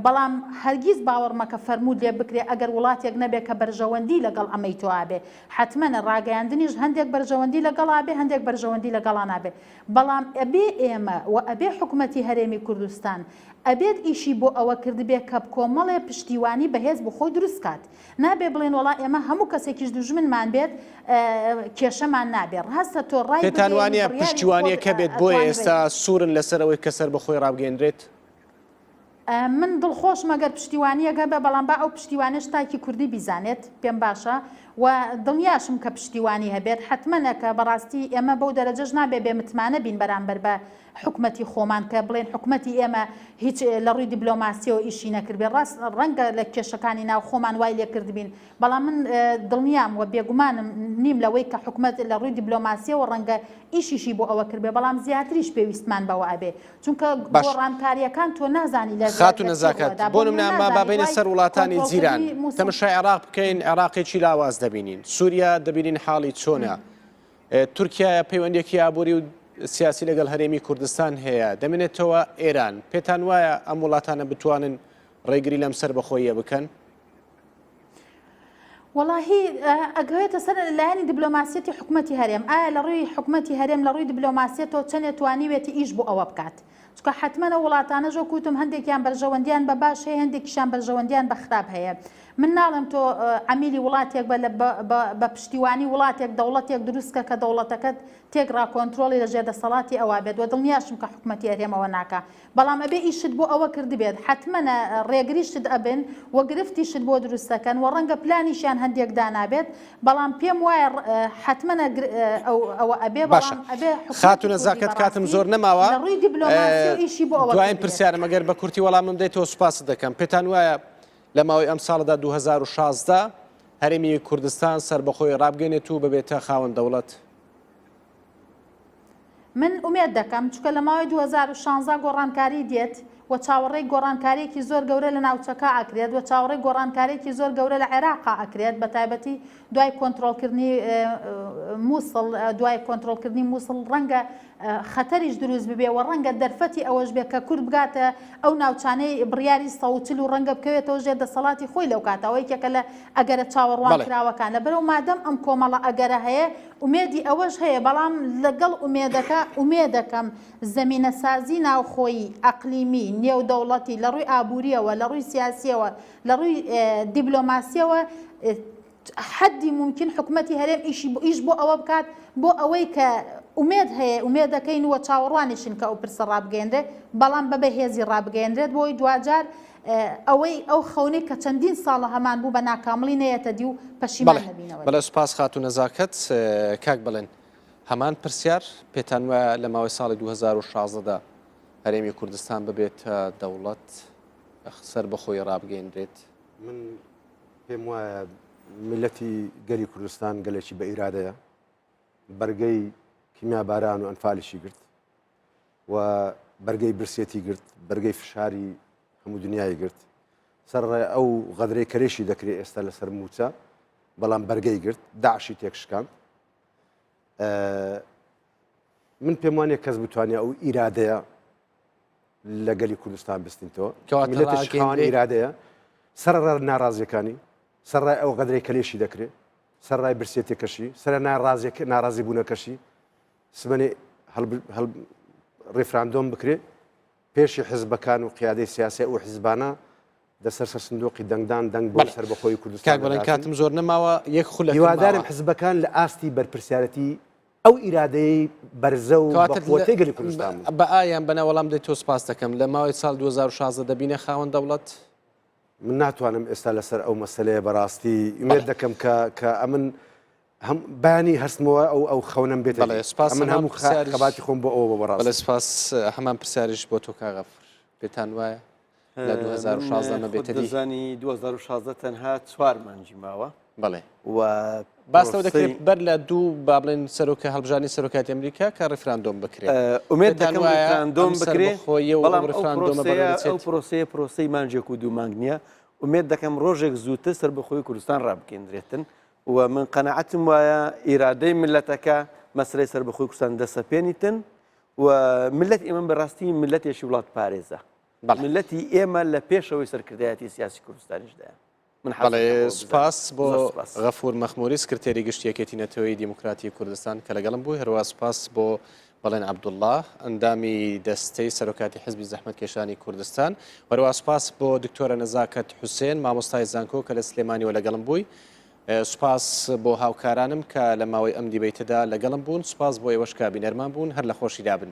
بەڵام هەرگیز باوەڕمەکە فەرموود لێ بکرێ ئەگەر وڵاتێک نەبێت کە بەرژەوەندی لەگەڵ ئەمەی تۆ ئابێ حتممەە ڕاگەیاندنیش هەندێک بەرژەوەندی لەگەڵا بێ هەندێک بەرژەوەندی لەگەڵا نابێ بەڵام ئەبێ ئێمە و ئەبێ حکوومەتی هەرێمی کوردستان ئەبێت ئیشی بۆ ئەوە کردبێ کە کۆمەڵێ پشتیوانی بەهێز بۆ خۆی دروست کات نابێ بڵێن وڵا ئێمە هەموو کەسێکیش دوژمنمان بێت کێشەمان نابێت هەستە تۆ ڕای پێتانوانە پشتیوانیە کە بێت بۆیە ئێستا سوورن لەسەرەوەی کەسەر بەخۆی ڕابگەێنرێت من دڵخۆش مەگەر پشتیوانیەگە بە بەڵام با ئەو پشتیوانش تاکی کوردی بیزانێت پێم باشە و دڵنیاشم کە پشتیوانی هەبێت حتممەکە بەڕاستی ئێمە بەو دەرەجەش نابێ بێ متمانە بین بەرامبەر بە حکوومەتی خۆمان کە بڵێن حکوومەتی ئێمە هیچ لە ڕووی دیبلۆماسیەوە ئیشی نەکردبێ ڕاست ڕەنگە لە کێشەکانی ناو خۆمان وای لێ کردبین بەڵام من دڵنیام و بێگومانم نیم لەوەی کە حکوومەت لە ڕووی دیبلۆماسیەوە ڕەنگە ئیشیشی بۆ ئەوە کردبێ بەڵام زیاتریش پێویستمان بەوە ئەبێ چونکە گۆڕانکاریەکان تۆ نازانی لە خاتو نەزاکات بۆ نمونە بابینە سەر وڵاتانی جیران تەماشای عێراق بکەین عێراقێکی لاواز دەبینین سووریا دەبینین حاڵی چۆنە تورکیا پەیوەندێکی ئابووری و سیاسی لەگەڵ هەرێمی کوردستان هەیە دەمێنێتەوە ئێران پێتان وایە ئەم وڵاتانە بتوانن ڕێگری لەم سەر بەخۆیە بکەن واللهی ئەگەوێتە سەر لایەنی دیبلۆماسیەتی حکوومەتی هەرێم ئایا لە ڕووی حکوومەتی هەرێم لە ڕووی دیبلۆماسیەتەوە چەندێت توانیوێتی ئیش بۆ ئەوە بکات چکە حتممەە وڵاتانەژۆ کوتم هەندێکیان بەرژەوەندیان بە باش هەیە هەندێکیشان بەرژەوەندیان بە خراپ هەیە من ناڵم تۆ عمیلی وڵاتێک بە پشتیوانی وڵاتێک دەوڵەتێک دروستکە کە دەوڵەتەکەت تێکڕا کۆنتترۆلی لە ژێردەسەڵاتی ئەوە بێت و دڵنیاشم کە حکوومەتی هەرێمەوە ناکە بەڵام ئەبێ ئیشت بۆ ئەوە کردبێت حتممەە ڕێگریشت ئەبن و گرفتیشت بۆ دروستەکەن و ڕەنگە پلانیشیان هەندێک دانابێت بەڵام پێم وایە حتممەە ئەوە ئەبێ بەڵام ئەبێ خاتو نەزاکەت کاتم زۆر نەماوە لە ڕووی دیبلۆماسی و ئیشی بۆ ئەوە دوایین پرسیارم ئەگەر بە کورتی وەڵامم دەیتەوە سوپاست دەکەم پێتان وایە لە ماوەی ئەم ساڵدا 2016 هەرێمی کوردستان سەربەخۆی ڕابگەێنێت و ببێتە خاوەن دەوڵەت من ئومێد دەکەم چکە لە ماوەی 2016 گۆڕانکاری دێت و چاوەڕێی گۆڕانکارێکی زۆر گەورە لە ناوچەکە ئاکرێت و چاوەڕێی گۆڕانکارێکی زۆر گەورە لە عێراقا ئەکرێت بە تایبەتی دوای کۆنتترۆلکردنی مووسڵ دوای کۆنتترۆلکردنی مووسڵ ڕەنگە خەتەریش دروست ببێ و ڕەنگە دەرفەتی ئەوەش بێت کە کورد بگاتە ئەو ناوچانەی بڕیاری سەوچل و ڕەنگە بکەوێتەوە ژێر دەسەڵاتی خۆی لەو کاتەوەی کێکە لە ئەگەرە چاوەڕوان کراوەکان لە بەرەو مادەم ئەم کۆمەڵە ئەگەرە هەیە ئومێدی ئەوەش هەیە بەڵام لەگەڵ ئومێدەکە ئومێدەکەم زەمینە سازی ناوخۆیی ئەقلیمی نێودەوڵەتی لە ڕووی ئابوووریەوە لە ڕووی سیاسیەوە لە ڕووی دیبلۆماسیەوە حدی ممکن حکوومەتی هەرێم ئیش بۆ ئەوە بکات بۆ ئەوەی کە ئومێد هەیە ئومێدەکەین وە چاوەڕوانیشن کە ئەو پرسە ڕابگەێنرێ بەڵام بەبێ هێزی ڕابگەێنرێت بۆی دوجار ئەوەی ئەو خەونەی کە چەندین ساڵە هەمان بوو بە ناکامڵی نەیەتە دی و پەشیمان نەبینەوە بەڵێ سوپاس خاتو نەزاکەت کاک بڵێن هەمان پرسیار پێتان وایە لە ماوەی ساڵی 2016دا هەرێمی کوردستان ببێت دەوڵەت سەر بەخۆی ڕابگەێنرێت من پێم وایە ملەتی گەلی کوردستان گەلێکی بە ئیرادەیە بەرگەی کیمیا باران و ئەنفالیشی گرت و بەرگەی برسێتی گرت بەرگەی فشاری هەموو دنیای گرت سەر ئەو غەدرەی کەرێشی دەکرێت ئێستا لەسەر موچە بەڵام بەرگەی گرت داعشی تێکشکان من پێم وانێ کەس بتوانێت ئەو ئیرادەیە لە گەلی کوردستان بستینەوە ملەتی شخوانی ئیرادەیە سەر ناڕازیەکانی سەرڕای ئەو غەدرەی کەلێشی دەکرێت سەرڕای برسێتێکەشی سەر ناڕازی بوونەکەشی سبەنێ ڕێفراندۆم بکرێت پێشی حزبەکان و قیادەی سیاسی و حیزبانە دەسەر سندۆقی دەنگدان دەنگ بۆ سەر بەخۆی کوردستان بڵێن کاتم زۆر نەماوە یەک خولە هیوادارم حزبەکان لە ئاستی بەرپرسیارەتی ئەو ئیرادەی بەرزە و بەقوەتەی گەلی کوردستان بە ئایان بەنە وەڵام دەیتۆ سپاس دەکەم لە ماوەی ساڵ 2016 دەبینێ خاوەن دەوڵەت من ناتوانم ئێستا لەسەر ئەو مەسلەیە بەڕاستی ئومێد دەکەم کە ئەمن بانی هەستمەوە ئەو خەونم بێت من هەموو خەباتی خۆم بۆ ئەوە بەڕاست بەڵێ سپاس هەمان پرسیاریش بۆ تۆ کاغەفر پێتان وایە لە 2016 مەبێتە دەزانی 2016 تەنها 4 مانگی ماوە بەڵێ و باستەوە دەکرێت بەر لە دوو با بڵێن سەرۆکە هەڵبژانی سەرۆکاتی ئەمریکا کە ڕفراندۆم بکرێت ئومێد دەکەم ڕفراندۆم بکرێت بەڵام ئەو پرۆسەی مانجێک و دوو مانگ نییە ومێت دەکەم ڕۆژێک زووتر سەربەخۆی کوردستان ڕابکەندرێتن و من قەنەعەتم وایە ئیرادەی ملەتەکە مەسلەی سەربەخۆی کوردستان دەسەپێنیتن و ملت ئێمە بەڕاستی ملەتێکی وڵات پارێزە ملەتی ئێمە لە پێشەوەی سەرکردایەتی سیاسی کوردستانیشدایە من سپاس بۆ غەفور مەخموری سکرتێری گشتی یەکێتی نەتەوەی دیموکراتی کوردستان کە لەگەڵم بوو هەروە سپاس بۆ بەڵێن عەبدوڵڵاه ئەندامی دەستەی سەرۆکاتی حزبی زەحمەتکێشانی کوردستان وەروە سپاس بۆ دکتۆرە نەزاکەت حوسێن مامۆستای زانکۆ کە لە سلێمانیەوە لەگەڵم بووی سپاس بۆ هاوکارانم کە لە ماوەی ئەم دیبەیتەدا لەگەڵم بوون سپاس بۆ ئێوەش کابینەرمان بوون هەر لە خۆشی دابن